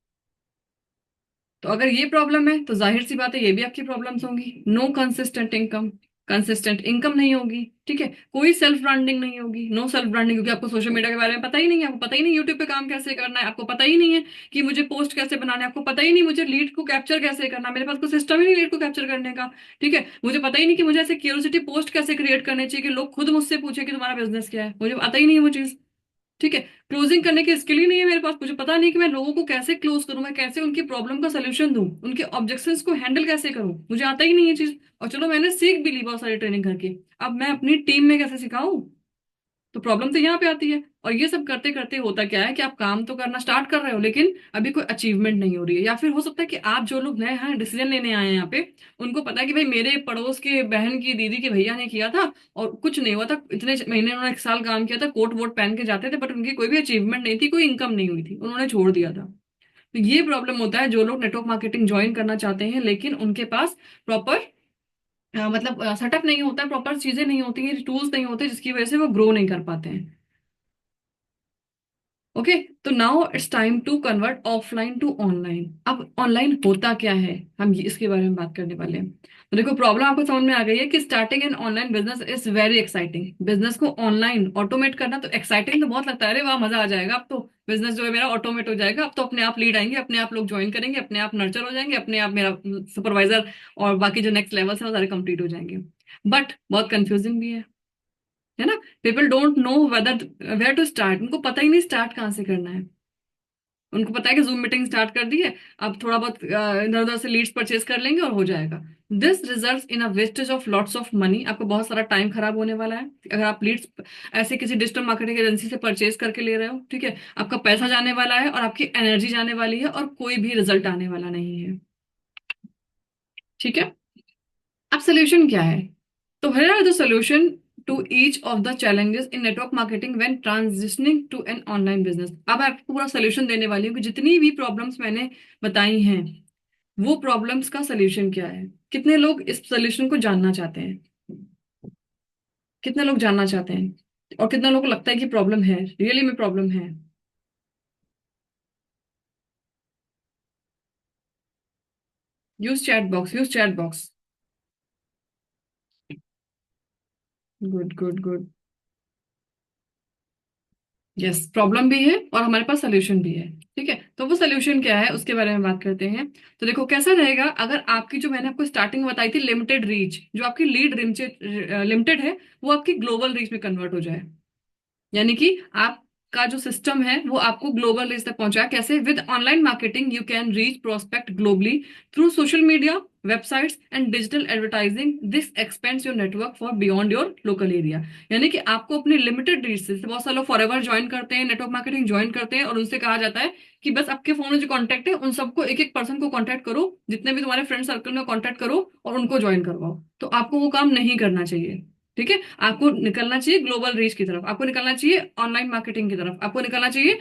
तो अगर ये प्रॉब्लम है तो जाहिर सी बात है ये भी आपकी प्रॉब्लम्स होंगी। No consistent income, consistent income नहीं होगी। ठीक है। कोई सेल्फ ब्रांडिंग नहीं होगी, नो सेल्फ ब्रांडिंग, क्योंकि आपको सोशल मीडिया के बारे में पता ही नहीं है, आपको पता ही नहीं यूट्यूब पे काम कैसे करना है, आपको पता ही नहीं है कि मुझे पोस्ट कैसे बनाना है, आपको पता ही नहीं मुझे लीड को कैप्चर कैसे करना है, मेरे पास कोई सिस्टम ही नहीं लीड को कैप्चर करने का। ठीक है। मुझे पता ही नहीं कि मुझे ऐसे क्यूरियोसिटी पोस्ट कैसे क्रिएट करने चाहिए कि लोग खुद मुझसे पूछे कि तुम्हारा बिजनेस क्या है, मुझे पता ही नहीं है वो चीज। ठीक है। क्लोजिंग करने की स्किल ही नहीं है मेरे पास, मुझे पता नहीं कि मैं लोगों को कैसे क्लोज करूं, मैं कैसे उनकी प्रॉब्लम का सोल्यूशन दूं, उनके ऑब्जेक्शंस को हैंडल कैसे करूं, मुझे आता ही नहीं है चीज। और चलो मैंने सीख भी ली बहुत सारी ट्रेनिंग करके, अब मैं अपनी टीम में कैसे सिखाऊं। तो प्रॉब्लम तो यहाँ पे आती है। और ये सब करते करते होता क्या है कि आप काम तो करना स्टार्ट कर रहे हो, लेकिन अभी कोई अचीवमेंट नहीं हो रही है। या फिर हो सकता है कि आप जो लोग नए हैं डिसीजन लेने आए हैं यहाँ पे, उनको पता है कि भाई मेरे पड़ोस के बहन की दीदी के भैया ने किया था और कुछ नहीं हुआ था, इतने महीने उन्होंने 1 साल काम किया था, कोट वोट पहन के जाते थे, बट उनकी कोई भी अचीवमेंट नहीं थी, कोई इनकम नहीं हुई थी, उन्होंने छोड़ दिया था। तो ये प्रॉब्लम होता है जो लोग नेटवर्क मार्केटिंग ज्वाइन करना चाहते हैं, लेकिन उनके पास प्रॉपर मतलब सेटअप नहीं होता, प्रॉपर चीजें नहीं होती हैं, टूल्स नहीं होते, जिसकी वजह से वो ग्रो नहीं कर पाते हैं। ओके। तो now it's time to convert offline to online. अब ऑनलाइन होता क्या है, हम इसके बारे में बात करने वाले हैं। तो देखो प्रॉब्लम आपको समझ में आ गई है कि starting an online business is very exciting. Business को ऑनलाइन ऑटोमेट करना तो एक्साइटिंग तो बहुत लगता है, अरे वाह मजा आ जाएगा, अब तो बिजनेस जो है मेरा ऑटोमेट हो जाएगा, अब तो अपने आप लीड आएंगे, अपने आप लोग ज्वाइन करेंगे, अपने आप नर्चर हो जाएंगे, अपने आप मेरा सुपरवाइजर और बाकी जो नेक्स्ट लेवल्स है वो सारे कंप्लीट हो जाएंगे। बट बहुत कंफ्यूजिंग भी है ना। People don't know whether where to start, उनको पता ही नहीं स्टार्ट कहाँ से करना है। उनको पता है कि जूम मीटिंग स्टार्ट कर दी है, अब थोड़ा बहुत इधर उधर से लीड्स परचेज कर लेंगे और हो जाएगा। This results in a wastage of lots of money. आपको बहुत सारा टाइम खराब होने वाला है अगर आप लीड्स ऐसे किसी डिजिटल मार्केटिंग एजेंसी से परचेज करके ले रहे हो, ठीक है। आपका पैसा जाने वाला है और आपकी एनर्जी जाने वाली है और कोई भी रिजल्ट आने वाला नहीं है, ठीक है। अब सोल्यूशन क्या है? तो here are the solution to each of the challenges in network marketing when transitioning to an online business। अब आपको पूरा सोल्यूशन देने वाली हूँ कि जितनी भी प्रॉब्लम्स मैंने बताई हैं वो प्रॉब्लम्स का सोल्यूशन क्या है। कितने लोग इस सोल्यूशन को जानना चाहते हैं? कितने लोग जानना चाहते हैं और कितने लोगों को लगता है कि प्रॉब्लम है, रियली में प्रॉब्लम है? Use chat box, use chat box. Good good good. Yes, problem भी है और हमारे पास सोल्यूशन भी है, ठीक है। तो वो सोल्यूशन क्या है उसके बारे में बात करते हैं। तो देखो कैसा रहेगा, अगर आपकी जो मैंने आपको स्टार्टिंग में बताई थी लिमिटेड रीच, जो आपकी लीड लिमिटेड है, वो आपकी ग्लोबल रीच में कन्वर्ट हो जाए। यानी कि आपका जो सिस्टम है वो आपको ग्लोबल रीच तक पहुंचाए। कैसे? With online marketing you can reach prospect globally through social media, websites and digital advertising. This expends your network for beyond your local area. यानी कि आपको अपनी लिमिटेड रीच से, बहुत सारे लोग फॉरएवर ज्वाइन करते हैं, नेटवर्क मार्केटिंग ज्वाइन करते हैं और उनसे कहा जाता है कि बस आपके फोन में जो कॉन्टेक्ट है उन सबको, एक एक पर्सन को कॉन्टेक्ट करो, जितने भी तुम्हारे फ्रेंड सर्कल में कॉन्टेक्ट करो और उनको ज्वाइन करवाओ। तो आपको वो काम नहीं करना चाहिए, ठीक है। आपको निकलना चाहिए ग्लोबल रीच की तरफ, आपको निकलना चाहिए ऑनलाइन मार्केटिंग की तरफ, आपको निकलना चाहिए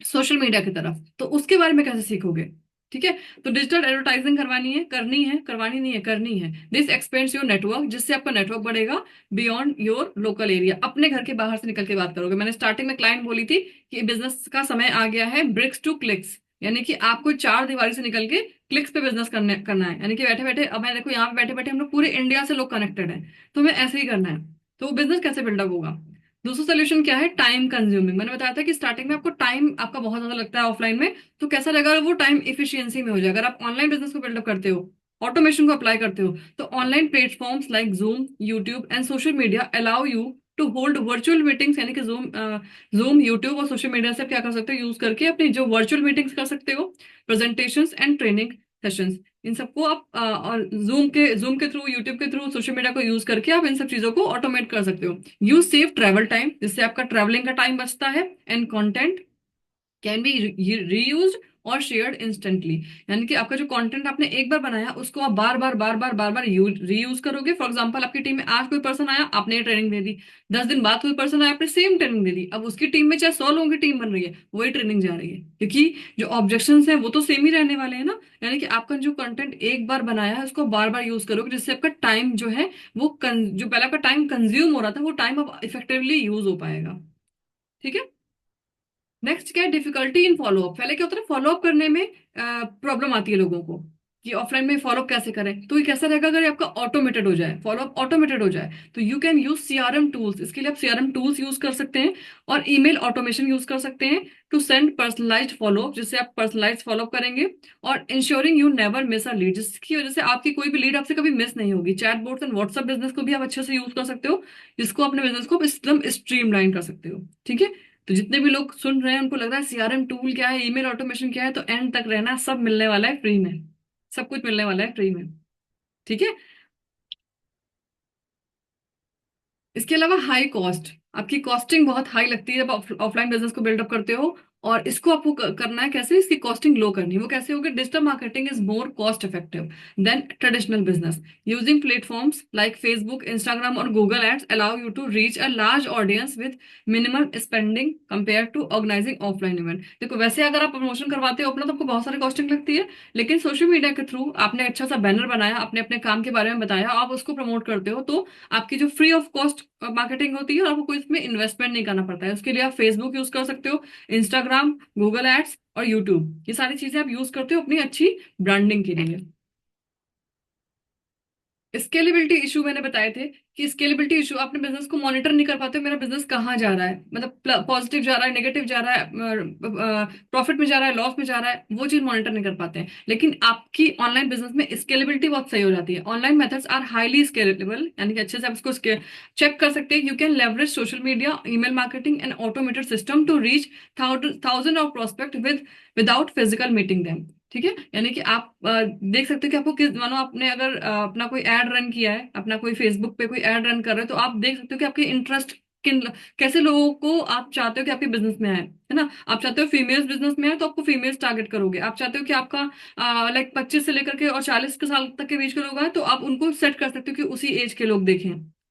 सोशल मीडिया की तरफ। तो उसके बारे में कैसे सीखोगे? ठीक है। तो डिजिटल एडवर्टाइजिंग करवानी है, करनी है, करवानी नहीं है, करनी है। दिस एक्सपेंड्स योर नेटवर्क, जिससे आपका नेटवर्क बढ़ेगा बियॉन्ड योर लोकल एरिया। अपने घर के बाहर से निकल के बात करोगे। मैंने स्टार्टिंग में क्लाइंट बोली थी कि बिजनेस का समय आ गया है ब्रिक्स टू क्लिक्स। यानी कि आपको चार दीवारी से निकल के क्लिक्स पे बिजनेस करना है। यानी कि बैठे बैठे, अब मैं देखो यहाँ पे बैठे बैठे हम लोग पूरे इंडिया से लोग कनेक्टेड हैं, तो हमें ऐसे ही करना है। तो वो बिजनेस कैसे बिल्डअप होगा? दूसरा सोल्यूशन क्या है? Time consuming. मैंने बताया था कि स्टार्टिंग में आपको टाइम आपका बहुत ज्यादा लगता है ऑफलाइन में, तो कैसा रहेगा? वो टाइम इफिशियंसी में हो जाएगा। अगर आप ऑनलाइन बिजनेस को बिल्डअप करते हो, ऑटोमेशन को अप्लाई करते हो, तो online platforms like Zoom, YouTube and social media allow you to hold virtual meetings. यानी कि जूम, यूट्यूब और सोशल मीडिया से आप क्या कर सकते हो? यूज करके अपनी जो वर्चुअल मीटिंग्स कर सकते हो, प्रेजेंटेशंस एंड ट्रेनिंग सेशंस, इन सबको आप और जूम के थ्रू, यूट्यूब के थ्रू, सोशल मीडिया को यूज करके आप इन सब चीजों को ऑटोमेट कर सकते हो। यू सेव ट्रैवल टाइम, जिससे आपका ट्रैवलिंग का टाइम बचता है। And content can be reused और शेयर्ड इंस्टेंटली। यानी कि आपका जो कंटेंट आपने एक बार बनाया उसको आप बार बार रीयूज करोगे। फॉर एग्जांपल, आपकी टीम में आज कोई पर्सन आया, आपने ये ट्रेनिंग दे दी, 10 दिन बाद कोई पर्सन आया, आपने सेम ट्रेनिंग दे दी। अब उसकी टीम में चाहे 100 लोगों की टीम बन रही है, वही ट्रेनिंग जा रही है, क्योंकि जो ऑब्जेक्शंस हैं वो तो सेम ही रहने वाले हैं ना। यानी कि आपका जो कंटेंट एक बार बनाया है उसको बार बार यूज करोगे, जिससे आपका टाइम जो है वो जो पहले आपका टाइम कंज्यूम हो रहा था वो टाइम अब इफेक्टिवली यूज हो पाएगा, ठीक है। नेक्स्ट क्या है? Difficulty in follow up. पहले क्या होता है, फॉलोअप करने में प्रॉब्लम आती है लोगों को कि ऑफलाइन में फॉलोअप कैसे करें। तो ये कैसा रहेगा? अगर ये आपका ऑटोमेटेड हो जाए, फॉलोअप ऑटोमेटेड हो जाए, तो you can use CRM tools. इसके लिए आप सीआरएम टूल्स यूज कर सकते हैं और ईमेल ऑटोमेशन यूज कर सकते हैं टू सेंड पर्सनलाइज्ड फॉलोअप, जिससे आप पर्सनलाइज्ड फॉलोअप करेंगे। और ensuring you never miss a lead, जिसकी वजह से आपकी कोई भी लीड आपसे कभी मिस नहीं होगी। Chat boats and WhatsApp business को भी आप अच्छे से यूज कर सकते हो, जिसको अपने बिजनेस को एकदम स्ट्रीमलाइन कर सकते हो, ठीक है। तो जितने भी लोग सुन रहे हैं उनको लग रहा है सीआरएम टूल क्या है, ईमेल ऑटोमेशन क्या है, तो एंड तक रहना, सब मिलने वाला है फ्री में। सब कुछ मिलने वाला है फ्री में, ठीक है। इसके अलावा हाई कॉस्ट, आपकी कॉस्टिंग बहुत हाई लगती है जब आप ऑफलाइन बिजनेस को बिल्डअप करते हो। और इसको आपको करना है कैसे? इसकी कॉस्टिंग लो करनी है। वो कैसे होगी? Digital marketing is more cost effective than traditional business. Using platforms like Facebook, Instagram और Google ads allow you to reach a large audience with minimal spending compare to organizing offline event. देखो वैसे अगर आप promotion करवाते हो अपना तो आपको बहुत सारी कॉस्टिंग लगती है, लेकिन सोशल मीडिया के थ्रू आपने अच्छा सा बैनर बनाया, आपने अपने काम के बारे में बताया, आप उसको प्रमोट करते हो, तो आपकी जो फ्री ऑफ कॉस्ट मार्केटिंग होती है और आपको कोई इसमें इन्वेस्टमेंट नहीं करना पड़ता है। उसके लिए आप फेसबुक यूज कर सकते हो, इंस्टाग्राम, गूगल एड्स और यूट्यूब, ये सारी चीजें आप यूज करते हो अपनी अच्छी ब्रांडिंग के लिए। स्केलेबिलिटी इशू मैंने बताए थे कि स्केलेबिलिटी इशू, अपने बिजनेस को मॉनिटर नहीं कर पाते हो, मेरा बिजनेस कहाँ जा रहा है, मतलब पॉजिटिव जा रहा है, नेगेटिव जा रहा है, प्रॉफिट में जा रहा है, लॉस में जा रहा है, वो चीज मॉनिटर नहीं कर पाते हैं। लेकिन आपकी ऑनलाइन बिजनेस में स्केलेबिलिटी बहुत सही हो जाती है। Online methods are highly scalable, यानी कि अच्छे से आप इसको चेक कर सकते हैं। You can leverage social media, email marketing and automated system to reach thousand of prospect without physical meeting them. ठीक है, यानी कि आप देख सकते हो कि आपको किस, मानो आपने अगर अपना कोई एड रन किया है, अपना कोई फेसबुक पे कोई एड रन कर रहे हो, तो आप देख सकते हो कि आपके इंटरेस्ट किन, कैसे लोगों को आप चाहते हो कि आपके बिजनेस में आए, है ना। आप चाहते हो फीमेल्स बिजनेस में आए, तो आपको फीमेल्स टारगेट करोगे। आप चाहते हो कि आपका लाइक 25 से लेकर के और 40 के साल तक के बीच के लोग आए, तो आप उनको सेट कर सकते हो कि उसी एज के लोग देखें।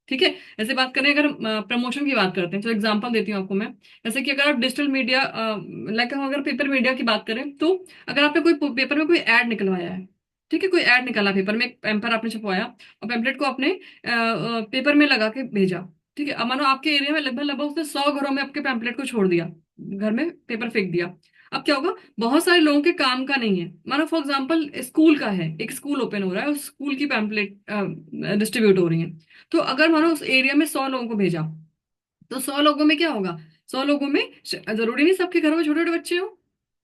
ठीक है। ऐसे बात करें, अगर प्रमोशन की बात करते हैं, तो एग्जांपल देती हूँ आपको मैं। जैसे कि अगर आप डिजिटल मीडिया, लाइक अगर पेपर मीडिया की बात करें, तो अगर आपने कोई पेपर में कोई ऐड निकलवाया है, ठीक है, कोई ऐड निकाला पेपर में, एक पेपर आपने छपवाया और पेम्पलेट को आपने पेपर में लगा के भेजा। ठीक है, अब मानो आपके एरिया में लगभग लगभग उसने 100 घरों में आपके पेम्पलेट को छोड़ दिया, घर में पेपर फेंक दिया। अब क्या होगा, बहुत सारे लोगों के काम का नहीं है। मानो फॉर एग्जाम्पल स्कूल का है, एक स्कूल ओपन हो रहा है, उस स्कूल की पैम्पलेट डिस्ट्रीब्यूट हो रही है। तो अगर मानो उस एरिया में 100 लोगों को भेजा, तो 100 लोगों में क्या होगा, 100 लोगों में जरूरी नहीं सबके घरों में छोटे छोटे बच्चे हो,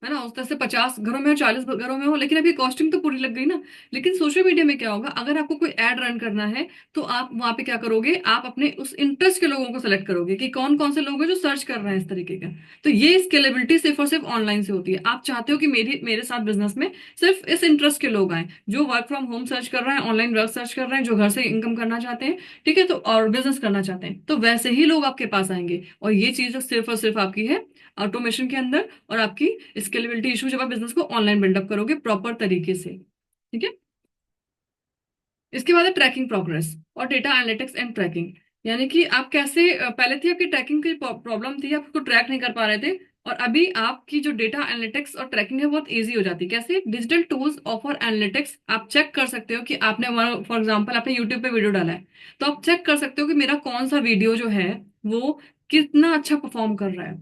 है ना, उस तरह से 50 घरों में हो, 40 घरों में हो, लेकिन अभी कॉस्टिंग तो पूरी लग गई ना। लेकिन सोशल मीडिया में क्या होगा, अगर आपको कोई एड रन करना है, तो आप वहां पे क्या करोगे, आप अपने उस इंटरेस्ट के लोगों को सेलेक्ट करोगे कि कौन कौन से लोग हैं जो सर्च कर रहे हैं इस तरीके का। तो ये स्केलेबिलिटी सिर्फ और सिर्फ ऑनलाइन से होती है। आप चाहते हो कि मेरी मेरे साथ बिजनेस में सिर्फ इस इंटरेस्ट के लोग आए, जो वर्क फ्रॉम होम सर्च कर रहे हैं, ऑनलाइन वर्क सर्च कर रहे हैं, जो घर से इनकम करना चाहते हैं, ठीक है, तो और बिजनेस करना चाहते हैं, तो वैसे ही लोग आपके पास आएंगे। और ये चीज सिर्फ और सिर्फ आपकी है ऑटोमेशन के अंदर, और आपकी स्केलेबिलिटी इशू जब आप बिजनेस को ऑनलाइन बिल्डअप करोगे प्रॉपर तरीके से। ठीक है। इसके बाद है ट्रैकिंग प्रोग्रेस और डेटा एनालिटिक्स एंड ट्रैकिंग। यानी कि आप कैसे, पहले थी आपकी ट्रैकिंग की प्रॉब्लम थी, आप उसको ट्रैक नहीं कर पा रहे थे, और अभी आपकी जो डेटा एनालिटिक्स और ट्रैकिंग है बहुत इजी हो जाती है। कैसे, डिजिटल टूल्स ऑफर एनालिटिक्स। आप चेक कर सकते हो कि आपने, फॉर एग्जांपल आपने यूट्यूब पे वीडियो डाला है, तो आप चेक कर सकते हो कि मेरा कौन सा वीडियो जो है वो कितना अच्छा परफॉर्म कर रहा है।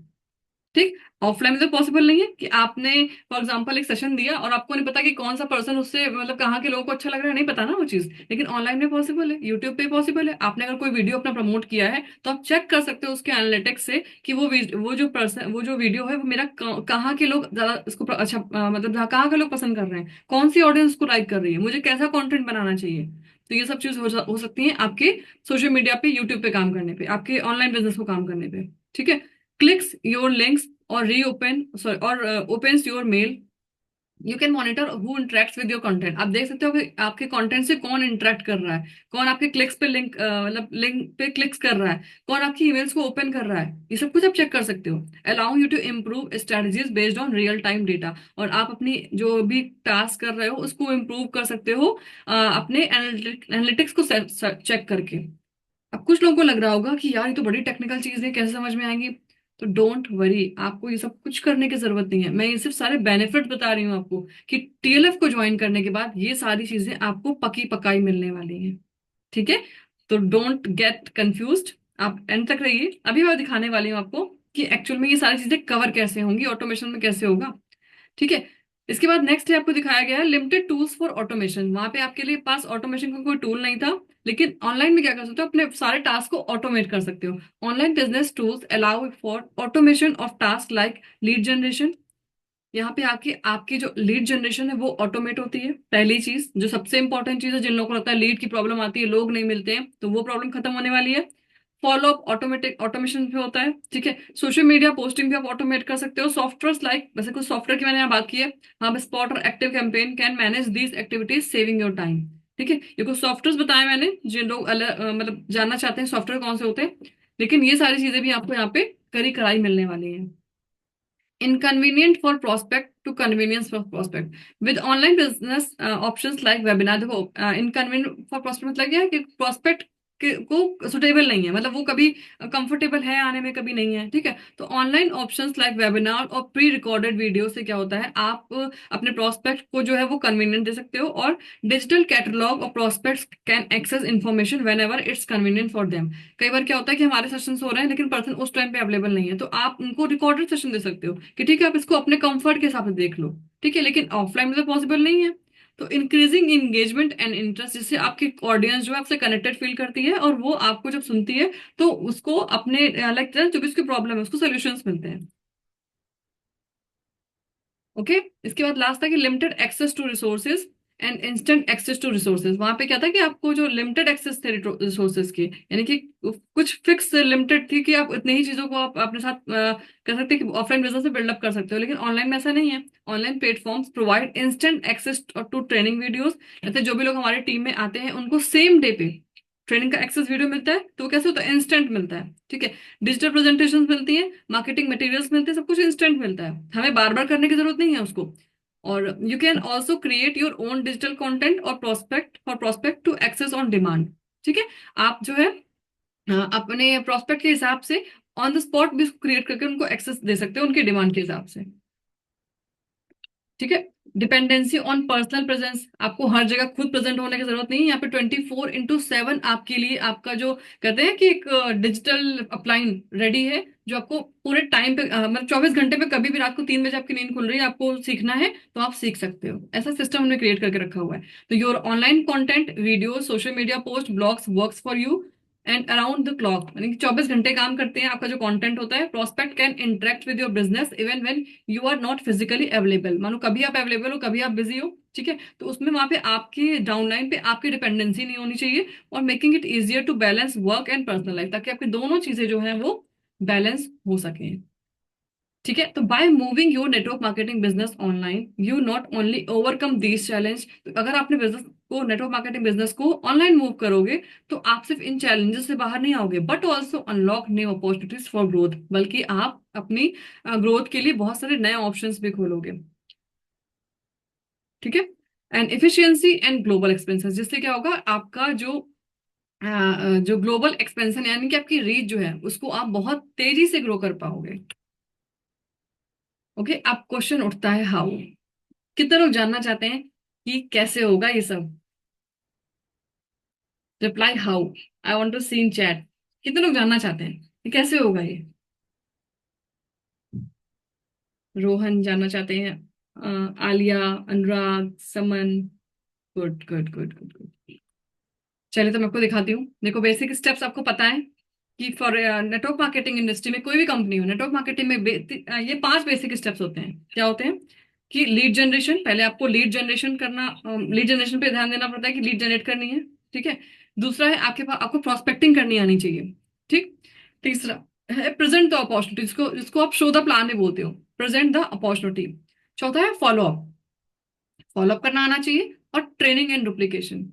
ठीक। ऑफलाइन में तो पॉसिबल नहीं है कि आपने फॉर एग्जांपल एक सेशन दिया और आपको नहीं पता कि कौन सा पर्सन उससे, मतलब कहाँ के लोगों को अच्छा लग रहा है, नहीं पता ना वो चीज। लेकिन ऑनलाइन में पॉसिबल है, यूट्यूब पे पॉसिबल है। आपने अगर कोई वीडियो अपना प्रमोट किया है, तो आप चेक कर सकते हो उसके एनालिटिक्स से कि वो जो पर्सन, वो जो वीडियो है, वो मेरा कहाँ के लोग ज्यादा इसको अच्छा, मतलब कहाँ के लोग पसंद कर रहे हैं, कौन सी ऑडियंस को लाइक कर रही है, मुझे कैसा कॉन्टेंट बनाना चाहिए। तो ये सब चीज हो सकती है आपके सोशल मीडिया पे, यूट्यूब पे काम करने पे, आपके ऑनलाइन बिजनेस को काम करने पे। ठीक है। क्लिक्स योर लिंक्स और रीओपन, सॉरी, और opens your mail. You can monitor who interacts with your content. आप देख सकते हो कि आपके कंटेंट से कौन इंटरेक्ट कर रहा है, कौन आपके क्लिक्स पे लिंक, मतलब लिंक पे क्लिक्स कर रहा है, कौन आपकी ईमेल्स को ओपन कर रहा है, ये सब कुछ आप चेक कर सकते हो। Allow you to improve strategies based on real time data. और आप अपनी जो भी टास्क कर रहे हो उसको इम्प्रूव कर सकते हो अपने एनालिटिक्स को चेक करके। अब कुछ लोगों को लग रहा होगा कि यार ये तो बड़ी टेक्निकल चीज है, कैसे समझ में आएंगी। तो डोंट वरी, आपको ये सब कुछ करने की जरूरत नहीं है। मैं ये सिर्फ सारे बेनिफिट बता रही हूँ आपको, कि टीएलएफ को ज्वाइन करने के बाद ये सारी चीजें आपको पकी पकाई मिलने वाली हैं। ठीक है। तो डोंट गेट कंफ्यूज्ड, आप एंड तक रहिए। अभी मैं दिखाने वाली हूँ आपको कि एक्चुअल में ये सारी चीजें कवर कैसे होंगी, ऑटोमेशन में कैसे होगा। ठीक है। इसके बाद नेक्स्ट है, आपको दिखाया गया है लिमिटेड टूल्स फॉर ऑटोमेशन। वहां पे आपके लिए पास ऑटोमेशन का कोई टूल नहीं था, लेकिन ऑनलाइन में क्या कर सकते हो, अपने सारे टास्क को ऑटोमेट कर सकते हो। Online business tools allow for automation of task like lead generation. यहाँ पे आके आपकी जो लीड जनरेशन है वो ऑटोमेट होती है। पहली चीज, जो सबसे इंपॉर्टेंट चीज है, जिन लोगों को लगता है लीड की प्रॉब्लम आती है, लोग नहीं मिलते हैं, तो वो प्रॉब्लम खत्म होने वाली है। फॉलो अप ऑटोमेटिक ऑटोमेशन पे होता है। ठीक है। सोशल मीडिया पोस्टिंग भी आप ऑटोमेट कर सकते हो। सॉफ्टवेयर लाइक, वैसे कुछ सॉफ्टवेयर की मैंने यहाँ बात की है, हाँ, स्पॉट और active campaign can manage these activities saving your time. ठीक है, ये कुछ सॉफ्टवेयर बताए मैंने, जिन लोग अलग मतलब जानना चाहते हैं सॉफ्टवेयर कौन से होते हैं। लेकिन ये सारी चीजें भी आपको यहाँ पे करी कराई मिलने वाली है। inconvenient for prospect to convenience for prospect with online business options like webinar। देखो, इनकन्वीनियंट फॉर prospect मतलब क्या है कि prospect को सुटेबल नहीं है, मतलब वो कभी कंफर्टेबल है आने में, कभी नहीं है। ठीक है। तो ऑनलाइन ऑप्शंस लाइक वेबिनार और प्री रिकॉर्डेड वीडियो से क्या होता है, आप अपने प्रोस्पेक्ट को जो है वो कन्वीनियंट दे सकते हो। और डिजिटल कैटलॉग और prospects can access information whenever it's convenient for them. कई बार क्या होता है कि हमारे सेशंस हो रहे हैं, लेकिन पर्सन उस टाइम पे अवेलेबल नहीं है, तो आप उनको रिकॉर्डेड सेशन दे सकते हो कि ठीक है, आप इसको अपने कंफर्ट के हिसाब से देख लो। ठीक है। लेकिन ऑफलाइन में तो पॉसिबल नहीं है। तो इंक्रीजिंग इंगेजमेंट एंड इंटरेस्ट, जिससे आपकी ऑडियंस जो है आपसे कनेक्टेड फील करती है, और वो आपको जब सुनती है तो उसको अपने लाइक जो भी उसकी प्रॉब्लम है उसको सोल्यूशंस मिलते हैं। ओके। इसके बाद लास्ट था कि limited access to resources and instant access to resources. वहां पे क्या था कि आपको जो लिमिटेड एक्सेस थे रिसोर्सेज की, यानी कि कुछ फिक्स लिमिटेड थी कि आप इतनी ही चीजों को आप अपने साथ कर सकते हैं कि ऑफलाइन बिजनेस से बिल्डअप कर सकते हो, लेकिन ऑनलाइन में ऐसा नहीं है। Online platforms provide instant access to training videos. जैसे जो भी लोग हमारी टीम में आते हैं उनको सेम डे पे ट्रेनिंग का एक्सेस वीडियो मिलता है, तो वो कैसे होता है, इंस्टेंट मिलता है। ठीक है। डिजिटल प्रेजेंटेशन मिलती है, मार्केटिंग मटेरियल्स मिलते हैं, सब कुछ इंस्टेंट मिलता है, हमें बार बार करने की जरूरत नहीं है उसको। और you can also create your own digital content और prospect to access on demand. ठीक है। आप जो है अपने प्रोस्पेक्ट के हिसाब से ऑन द स्पॉट भी क्रिएट करके उनको एक्सेस दे सकते हो उनकी डिमांड के हिसाब से। ठीक है। डिपेंडेंसी ऑन पर्सनल प्रेजेंस, आपको हर जगह खुद प्रेजेंट होने की जरूरत नहीं है। यहाँ पे 24/7 आपके लिए आपका जो कहते हैं कि एक डिजिटल अपलाइन रेडी है, जो आपको पूरे टाइम पे मतलब 24 घंटे पे कभी भी रात को 3 बजे आपकी नींद खुल रही है, आपको सीखना है तो आप सीख सकते हो। ऐसा सिस्टम हमने क्रिएट करके रखा हुआ है। तो your online content, video, social media post, blogs works for you and around the clock, यानी कि 24 घंटे काम करते हैं। आपका जो कंटेंट होता है, prospect can interact with your business even when you are not physically available. मानो कभी आप अवेलेबल हो, कभी आप बिजी हो। ठीक है। तो उसमें वहां पे आपकी डाउनलाइन पे आपकी डिपेंडेंसी नहीं होनी चाहिए, और making it easier to balance work and personal life, ताकि आपकी दोनों चीजें जो है वो बैलेंस हो सके। ठीक है। तो by moving your network marketing business online you not only overcome this challenge. तो अगर आपने बिजनेस को, नेटवर्क मार्केटिंग बिजनेस को ऑनलाइन मूव करोगे, तो आप सिर्फ इन चैलेंजेस से बाहर नहीं आओगे, but also unlock new opportunities for growth, बल्कि आप अपनी ग्रोथ के लिए बहुत सारे नए ऑप्शंस भी खोलोगे। ठीक है। And efficiency and global expenses, जिससे क्या होगा, आपका जो ग्लोबल एक्सपेंशन यानी कि आपकी रीच जो है उसको आप बहुत तेजी से ग्रो कर पाओगे। ओके। अब क्वेश्चन उठता है हाउ। कितने लोग जानना चाहते हैं कि कैसे होगा ये सब? Reply how. I want to see in chat. कितने लोग जानना चाहते हैं कि कैसे होगा ये? रोहन जानना चाहते हैं, Alia, Anurag, Saman. Good good good good good. चलिए, तो मैं आपको दिखाती हूँ। देखो, बेसिक स्टेप्स आपको पता है कि फॉर नेटवर्क मार्केटिंग इंडस्ट्री में, कोई भी कंपनी हो, नेटवर्क मार्केटिंग में ये 5 बेसिक स्टेप्स होते हैं। क्या होते हैं? कि लीड जनरेशन, पहले आपको लीड जनरेशन करना, लीड जनरेशन पे ध्यान देना पड़ता है कि लीड जनरेट करनी है। ठीक है। दूसरा है आपके पास, आपको प्रोस्पेक्टिंग करनी आनी चाहिए। ठीक। तीसरा है प्रेजेंट द अपॉर्चुनिटी, जिसको जिसको आप शो द प्लान में बोलते हो, प्रेजेंट द अपॉर्चुनिटी। चौथा है फॉलो अप, फॉलो अप करना आना चाहिए। और ट्रेनिंग एंड डुप्लीकेशन,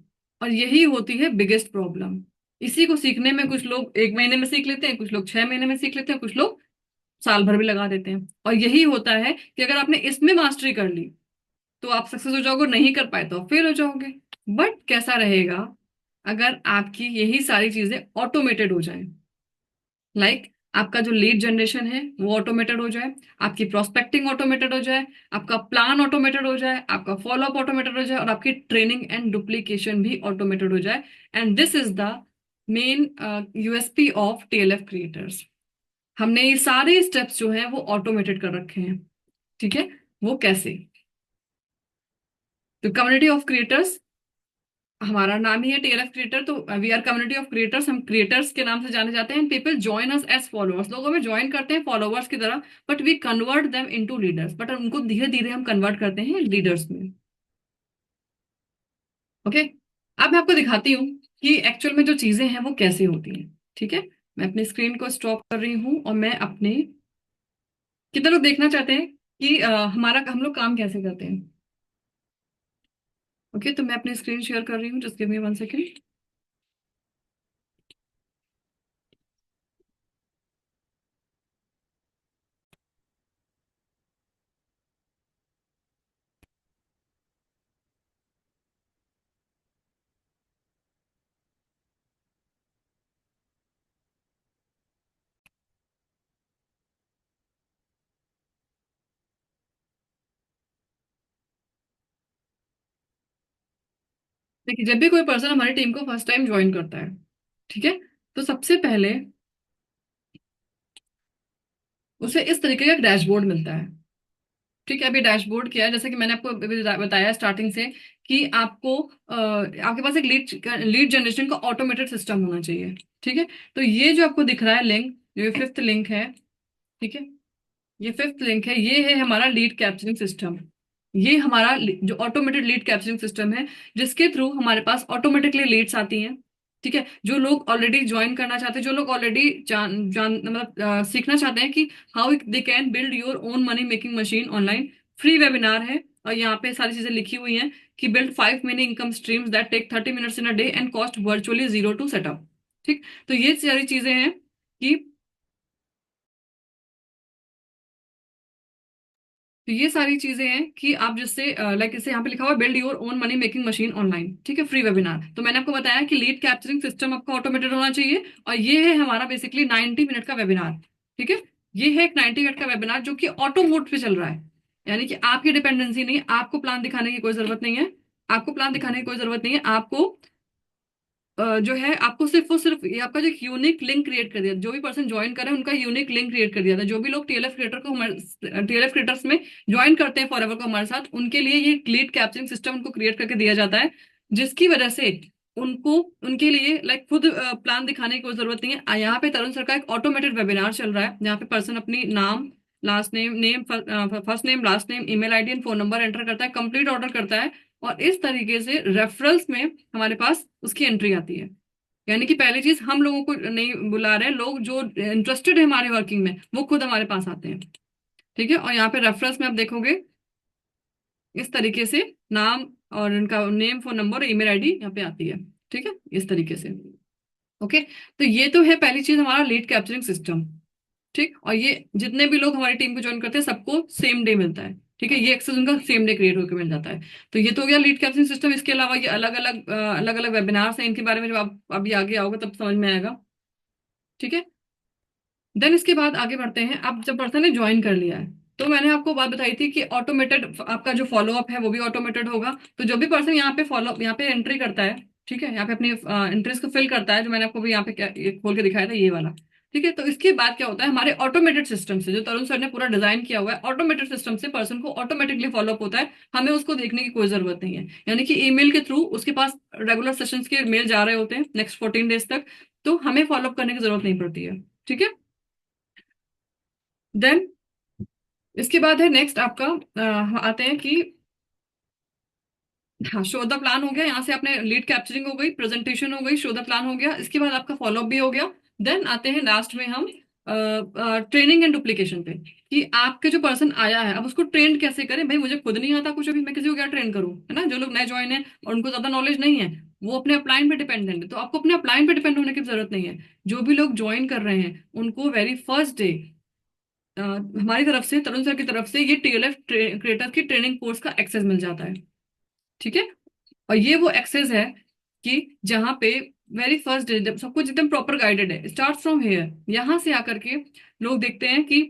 और यही होती है बिगेस्ट प्रॉब्लम। इसी को सीखने में कुछ लोग 1 महीने में सीख लेते हैं, कुछ लोग 6 महीने में सीख लेते हैं, कुछ लोग साल भर भी लगा देते हैं। और यही होता है कि अगर आपने इसमें मास्टरी कर ली तो आप सक्सेस हो जाओगे, नहीं कर पाए तो फेल हो जाओगे। बट कैसा रहेगा अगर आपकी यही सारी चीजें ऑटोमेटेड हो जाए? लाइक आपका जो लीड जनरेशन है वो ऑटोमेटेड हो जाए, आपकी प्रोस्पेक्टिंग ऑटोमेटेड हो जाए, आपका प्लान ऑटोमेटेड हो जाए, आपका फॉलोअप ऑटोमेटेड हो जाए, और आपकी ट्रेनिंग एंड डुप्लीकेशन भी ऑटोमेटेड हो जाए। And this is the main USP of TLF creators. हमने ये सारे स्टेप्स जो हैं वो ऑटोमेटेड कर रखे हैं। ठीक है। वो कैसे? तो कम्युनिटी ऑफ क्रिएटर्स, हमारा नाम ही है टीएलएफ क्रिएटर, तो we are community of creators, हम क्रिएटर्स के नाम से जाने जाते हैं। People join us as followers, लोग हमें ज्वाइन करते हैं फॉलोअर्स की तरह, but we convert them into leaders, but उनको धीरे धीरे हम कन्वर्ट करते हैं लीडर्स में। ओके। अब मैं आपको दिखाती हूँ कि एक्चुअल में जो चीजें हैं वो कैसे होती हैं। ठीक है। मैं अपनी स्क्रीन को स्टॉप कर रही हूँ, और मैं अपने, कितने लोग देखना चाहते हैं कि हमारा हम लोग काम कैसे करते हैं? ओके। तो मैं अपनी स्क्रीन शेयर कर रही हूँ, जस्ट गिव मी 1 सेकेंड। देखिए, जब भी कोई पर्सन हमारी टीम को फर्स्ट टाइम ज्वाइन करता है, ठीक है, तो सबसे पहले उसे इस तरीके का डैशबोर्ड मिलता है। ठीक है, अभी डैशबोर्ड किया है, जैसे कि मैंने आपको अभी बताया स्टार्टिंग से कि आपको आपके पास एक लीड लीड जनरेशन का ऑटोमेटेड सिस्टम होना चाहिए। ठीक है, तो ये जो आपको दिख रहा है लिंक, जो फिफ्थ लिंक है, ठीक है, ये फिफ्थ लिंक है, ये है हमारा लीड कैप्चरिंग सिस्टम। ये हमारा जो ऑटोमेटेड लीड कैप्चरिंग सिस्टम है, जिसके थ्रू हमारे पास ऑटोमेटिकली लीड्स आती हैं। ठीक है, जो लोग ऑलरेडी ज्वाइन करना चाहते हैं, जो लोग ऑलरेडी जान जान मतलब सीखना चाहते हैं कि how they can build your own money making machine online, free webinar है। और यहाँ पे सारी चीजें लिखी हुई हैं कि build 5 mini income streams that take 30 minutes in a day and cost virtually zero to setup. ठीक, तो ये सारी चीजें हैं कि, तो ये सारी चीजें हैं कि आप जिससे लाइक इसे यहाँ पे लिखा हुआ है build your own money making machine online, ठीक है, फ्री वेबिनार। तो मैंने आपको बताया कि लीड कैप्चरिंग सिस्टम आपका ऑटोमेटेड होना चाहिए, और ये है हमारा बेसिकली 90 मिनट का वेबिनार। ठीक है, ये है एक 90 मिनट का वेबिनार जो कि ऑटो मोड पे चल रहा है, यानी कि आपकी डिपेंडेंसी नहीं, आपको प्लान दिखाने की कोई जरूरत नहीं है। आपको प्लान दिखाने की कोई जरूरत नहीं है, आपको जो है आपको सिर्फ और सिर्फ ये आपका जो यूनिक लिंक क्रिएट कर दिया, जो भी पर्सन ज्वाइन करे उनका यूनिक लिंक क्रिएट कर दिया था। जो भी लोग टीएलएफ क्रिएटर को हमारे टीएलएफ क्रिएटर्स में ज्वाइन करते हैं फॉरएवर को हमारे साथ, उनके लिए ये लीड कैप्चरिंग सिस्टम उनको क्रिएट करके दिया जाता है, जिसकी वजह से उनको उनके लिए लाइक खुद प्लान दिखाने की कोई जरूरत नहीं है। यहाँ पे तरुण सर का एक ऑटोमेटेड वेबिनार चल रहा है, जहाँ पे पर्सन अपनी नाम, last name, first name, last name, email ID and phone number enter करता है, कंप्लीट ऑर्डर करता है, और इस तरीके से रेफरल्स में हमारे पास उसकी एंट्री आती है। यानी कि पहली चीज, हम लोगों को नहीं बुला रहे, लोग जो इंटरेस्टेड है हमारे वर्किंग में वो खुद हमारे पास आते हैं। ठीक है, और यहाँ पे रेफरेंस में आप देखोगे इस तरीके से नाम और इनका name, phone number, email ID यहाँ पे आती है। ठीक है, इस तरीके से। ओके, तो ये तो है पहली चीज, हमारा लीड कैप्चरिंग सिस्टम। ठीक, और ये जितने भी लोग हमारी टीम को ज्वाइन करते हैं सबको सेम डे मिलता है। ठीक है, ये एक्सेस उनका सेम डे क्रिएट होकर मिल जाता है। तो ये तो हो गया लीड कैप्चरिंग सिस्टम। इसके अलावा ये अलग अलग वेबिनार्स हैं, इनके बारे में जब आप अभी आगे आओगे तब समझ में आएगा। ठीक है, देन इसके बाद आगे बढ़ते हैं। अब जब पर्सन ने ज्वाइन कर लिया है, तो मैंने आपको बात बताई थी कि ऑटोमेटेड आपका जो फॉलो अप है वो भी ऑटोमेटेड होगा। तो जो भी पर्सन यहाँ पे यहाँ पे एंट्री करता है, ठीक है, यहाँ पे अपनी एंट्रीज को फिल करता है, जो मैंने आपको भी यहाँ पे ये खोल के दिखाया था ये वाला। ठीक है, तो इसके बाद क्या होता है, हमारे ऑटोमेटेड सिस्टम से, जो तरुण सर ने पूरा डिजाइन किया हुआ है, ऑटोमेटेड सिस्टम से पर्सन को ऑटोमेटिकली फॉलो अप होता है। हमें उसको देखने की कोई जरूरत नहीं है, यानी कि ईमेल के थ्रू उसके पास रेगुलर सेशंस के मेल जा रहे होते हैं नेक्स्ट 14 डेज तक, तो हमें फॉलो अप करने की जरूरत नहीं पड़ती है। ठीक है, देन इसके बाद है नेक्स्ट आपका आते हैं कि, हाँ, शो द प्लान हो गया, यहाँ से आपने लीड कैप्चरिंग हो गई, प्रेजेंटेशन हो गई, शो द प्लान हो गया, इसके बाद आपका फॉलोअप भी हो गया। देन आते हैं लास्ट में हम ट्रेनिंग एंड डुप्लीकेशन पे, कि आपके जो पर्सन आया है अब उसको ट्रेन कैसे करें। भाई मुझे खुद नहीं आता कुछ, अभी मैं किसी को क्या ट्रेन करूँ, है ना। जो लोग नए ज्वाइन है और उनको ज्यादा नॉलेज नहीं है, वो अपने अपलाइन पे डिपेंडेंट है, तो आपको अपने अपलाइन पे डिपेंड होने की जरूरत नहीं है। जो भी लोग ज्वाइन कर रहे हैं उनको वेरी फर्स्ट डे हमारी तरफ से, तरुण सर की तरफ से, ये टीएलएफ क्रिएटर की ट्रेनिंग कोर्स का एक्सेस मिल जाता है। ठीक है, और ये वो एक्सेस है कि जहाँ पे वेरी फर्स्ट डे जब सब कुछ एकदम प्रॉपर गाइडेड है, स्टार्ट फ्रॉम हेयर, यहाँ से आकर के लोग देखते हैं कि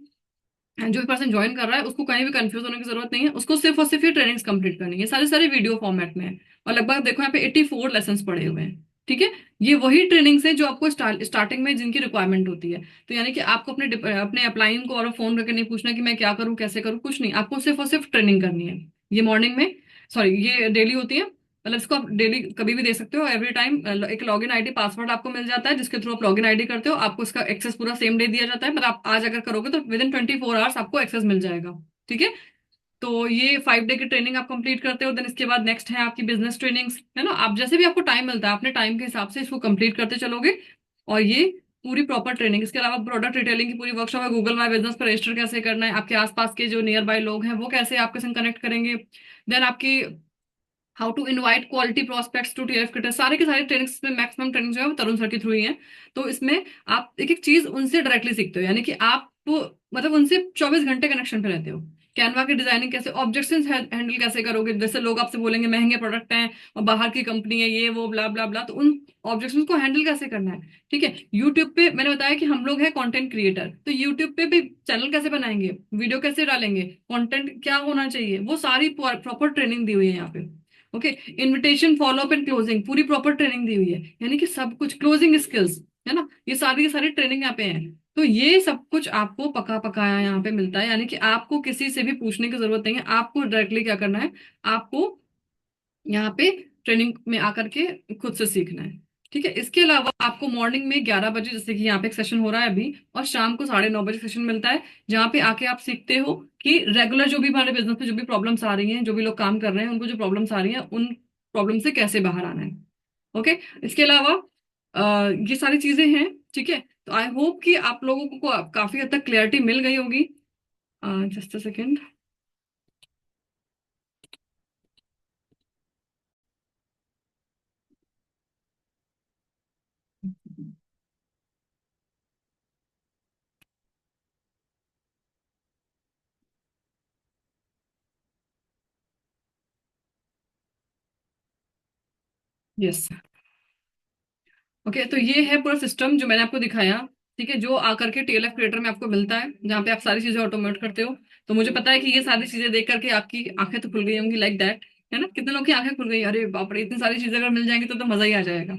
जो भी पर्सन ज्वाइन कर रहा है उसको कहीं भी कंफ्यूज होने की जरूरत नहीं है, उसको सिर्फ और सिर्फ ये ट्रेनिंग्स कंप्लीट करनी है, सारे सारे वीडियो फॉर्मेट में है। और लगभग देखो यहाँ पे 84 लेसन पड़े हुए हैं। ठीक है, ये वही ट्रेनिंग्स है जो आपको स्टार्टिंग में जिनकी रिक्वायरमेंट होती है। तो यानी कि आपको अपने अप्लाइंग को और फोन करके नहीं पूछना कि मैं क्या करूँ, कैसे करूँ, कुछ नहीं, आपको सिर्फ और सिर्फ ट्रेनिंग करनी है। ये मॉर्निंग में, सॉरी, ये डेली होती है, मतलब इसको आप डेली कभी भी दे सकते हो, एवरी टाइम। एक लॉगिन आईडी पासवर्ड आपको मिल जाता है, जिसके थ्रू आप लॉगिन आईडी करते हो, आपको इसका एक्सेस पूरा सेम डे दिया जाता है। मतलब आप आज अगर करोगे तो विद इन 24 आवर्स आपको एक्सेस मिल जाएगा। ठीक है, तो ये 5 डे की ट्रेनिंग आप कंप्लीट करते हो। देन इसके बाद नेक्स्ट है आपकी बिजनेस ट्रेनिंग्स, है ना। आप जैसे भी आपको टाइम मिलता है अपने टाइम के हिसाब से इसको कंप्लीट करते चलोगे, और ये पूरी प्रॉपर ट्रेनिंग। इसके अलावा प्रोडक्ट डिटेलिंग की पूरी वर्कशॉप है, गूगल माई बिजनेस पर रजिस्टर कैसे करना है, आपके आसपास के जो नियर बाय लोग हैं वो कैसे आपके संग कनेक्ट करेंगे। देन आपकी how to invite quality prospects to TF creator, सारे के सारे ट्रेनिंग्स में मैक्सिमम ट्रेनिंग जो है वो तरुण सर के थ्रू ही है। तो इसमें आप एक एक चीज उनसे डायरेक्टली सीखते हो, यानी कि आप मतलब उनसे 24 घंटे कनेक्शन पे रहते हो। कैनवा की डिजाइनिंग कैसे, ऑब्जेक्शंस हैंडल कैसे करोगे, जैसे लोग आपसे बोलेंगे महंगे प्रोडक्ट हैं और बाहर की कंपनी है, ये वो ब्ला ब्ला ब्ला, तो उन ऑब्जेक्शंस को हैंडल कैसे करना है। ठीक है, यूट्यूब पे मैंने बताया कि हम लोग हैं कंटेंट क्रिएटर, तो यूट्यूब पे भी चैनल कैसे बनाएंगे, वीडियो कैसे डालेंगे, कंटेंट क्या होना चाहिए, वो सारी प्रॉपर ट्रेनिंग दी हुई है यहाँ पे। Okay, invitation, follow up and closing, पूरी प्रॉपर ट्रेनिंग दी हुई है, यानी कि सब कुछ, क्लोजिंग स्किल्स, है ना, ये सारी ट्रेनिंग यहाँ पे है। तो ये सब कुछ आपको पका पकाया यहाँ पे मिलता है, यानी कि आपको किसी से भी पूछने की जरूरत नहीं है, आपको डायरेक्टली क्या करना है, आपको यहाँ पे ट्रेनिंग में आकर के खुद से सीखना है। ठीक है, इसके अलावा आपको मॉर्निंग में 11 बजे, जैसे कि यहाँ पे एक सेशन हो रहा है अभी, और शाम को 9:30 बजे सेशन मिलता है, जहाँ पे आके आप सीखते हो कि रेगुलर जो भी हमारे बिजनेस में जो भी प्रॉब्लम्स आ रही हैं, जो भी लोग काम कर रहे हैं उनको जो प्रॉब्लम्स आ रही हैं, उन प्रॉब्लम से कैसे बाहर आना है। ओके। इसके अलावा ये सारी चीजें हैं। ठीक है, तो आई होप कि आप लोगों को काफी हद तक क्लैरिटी मिल गई होगी। Just a second. Yes. Okay, तो ये है पूरा सिस्टम जो मैंने आपको दिखाया। ठीक है, जो आकर के टीएलएफ क्रिएटर में आपको मिलता है, जहाँ पे आप सारी चीजें ऑटोमेट करते हो। तो मुझे पता है कि ये सारी चीजें देख करके आपकी आंखें तो खुल गई होंगी, लाइक दैट। है ना, कितने लोग की आंखें खुल गई, अरे बाप रे, इतनी सारी चीजें अगर मिल जाएंगी तो मजा ही आ जाएगा।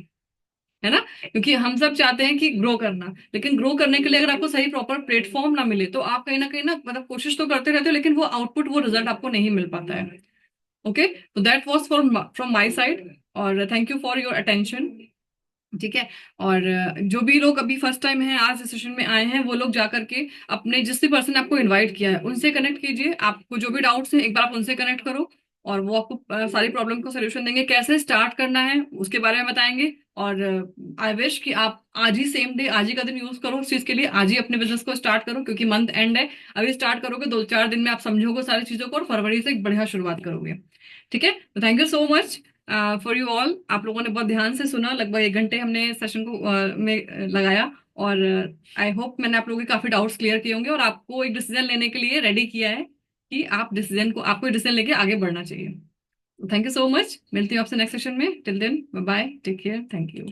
है ना, क्योंकि हम सब चाहते हैं कि ग्रो करना, लेकिन ग्रो करने के लिए अगर आपको सही प्रॉपर प्लेटफॉर्म ना मिले, तो आप कहीं ना मतलब कोशिश तो करते रहते हो, लेकिन वो आउटपुट, वो रिजल्ट आपको नहीं मिल पाता है। ओके, तो that was from my side, और thank you for your attention. ठीक है। और जो भी लोग अभी फर्स्ट टाइम हैं, आज सेशन में आए हैं, वो लोग जाकर के अपने जिस भी पर्सन ने आपको इनवाइट किया है उनसे कनेक्ट कीजिए। आपको जो भी डाउट्स हैं एक बार आप उनसे कनेक्ट करो, और वो आपको सारी प्रॉब्लम को सोल्यूशन देंगे, कैसे स्टार्ट करना है उसके बारे में बताएंगे। और आई विश कि आप आज ही सेम डे, आज ही का दिन यूज करो उस चीज के लिए, आज ही अपने बिजनेस को स्टार्ट करो, क्योंकि मंथ एंड है। अभी स्टार्ट करोगे 2-4 दिन में आप समझोगे सारी चीजों को, और फरवरी से एक बढ़िया शुरुआत करोगे। ठीक है, तो thank you so much for you all. आप लोगों ने बहुत ध्यान से सुना, लगभग 1 घंटे हमने सेशन को में लगाया। और आई होप मैंने आप लोगों के काफी डाउट्स क्लियर किए होंगे, और आपको एक डिसीजन लेने के लिए रेडी किया है कि आप डिसीजन को, आपको डिसीजन लेके आगे बढ़ना चाहिए। थैंक यू सो मच, मिलती हूँ आपसे नेक्स्ट सेशन में। Till then, bye bye, take care, thank you.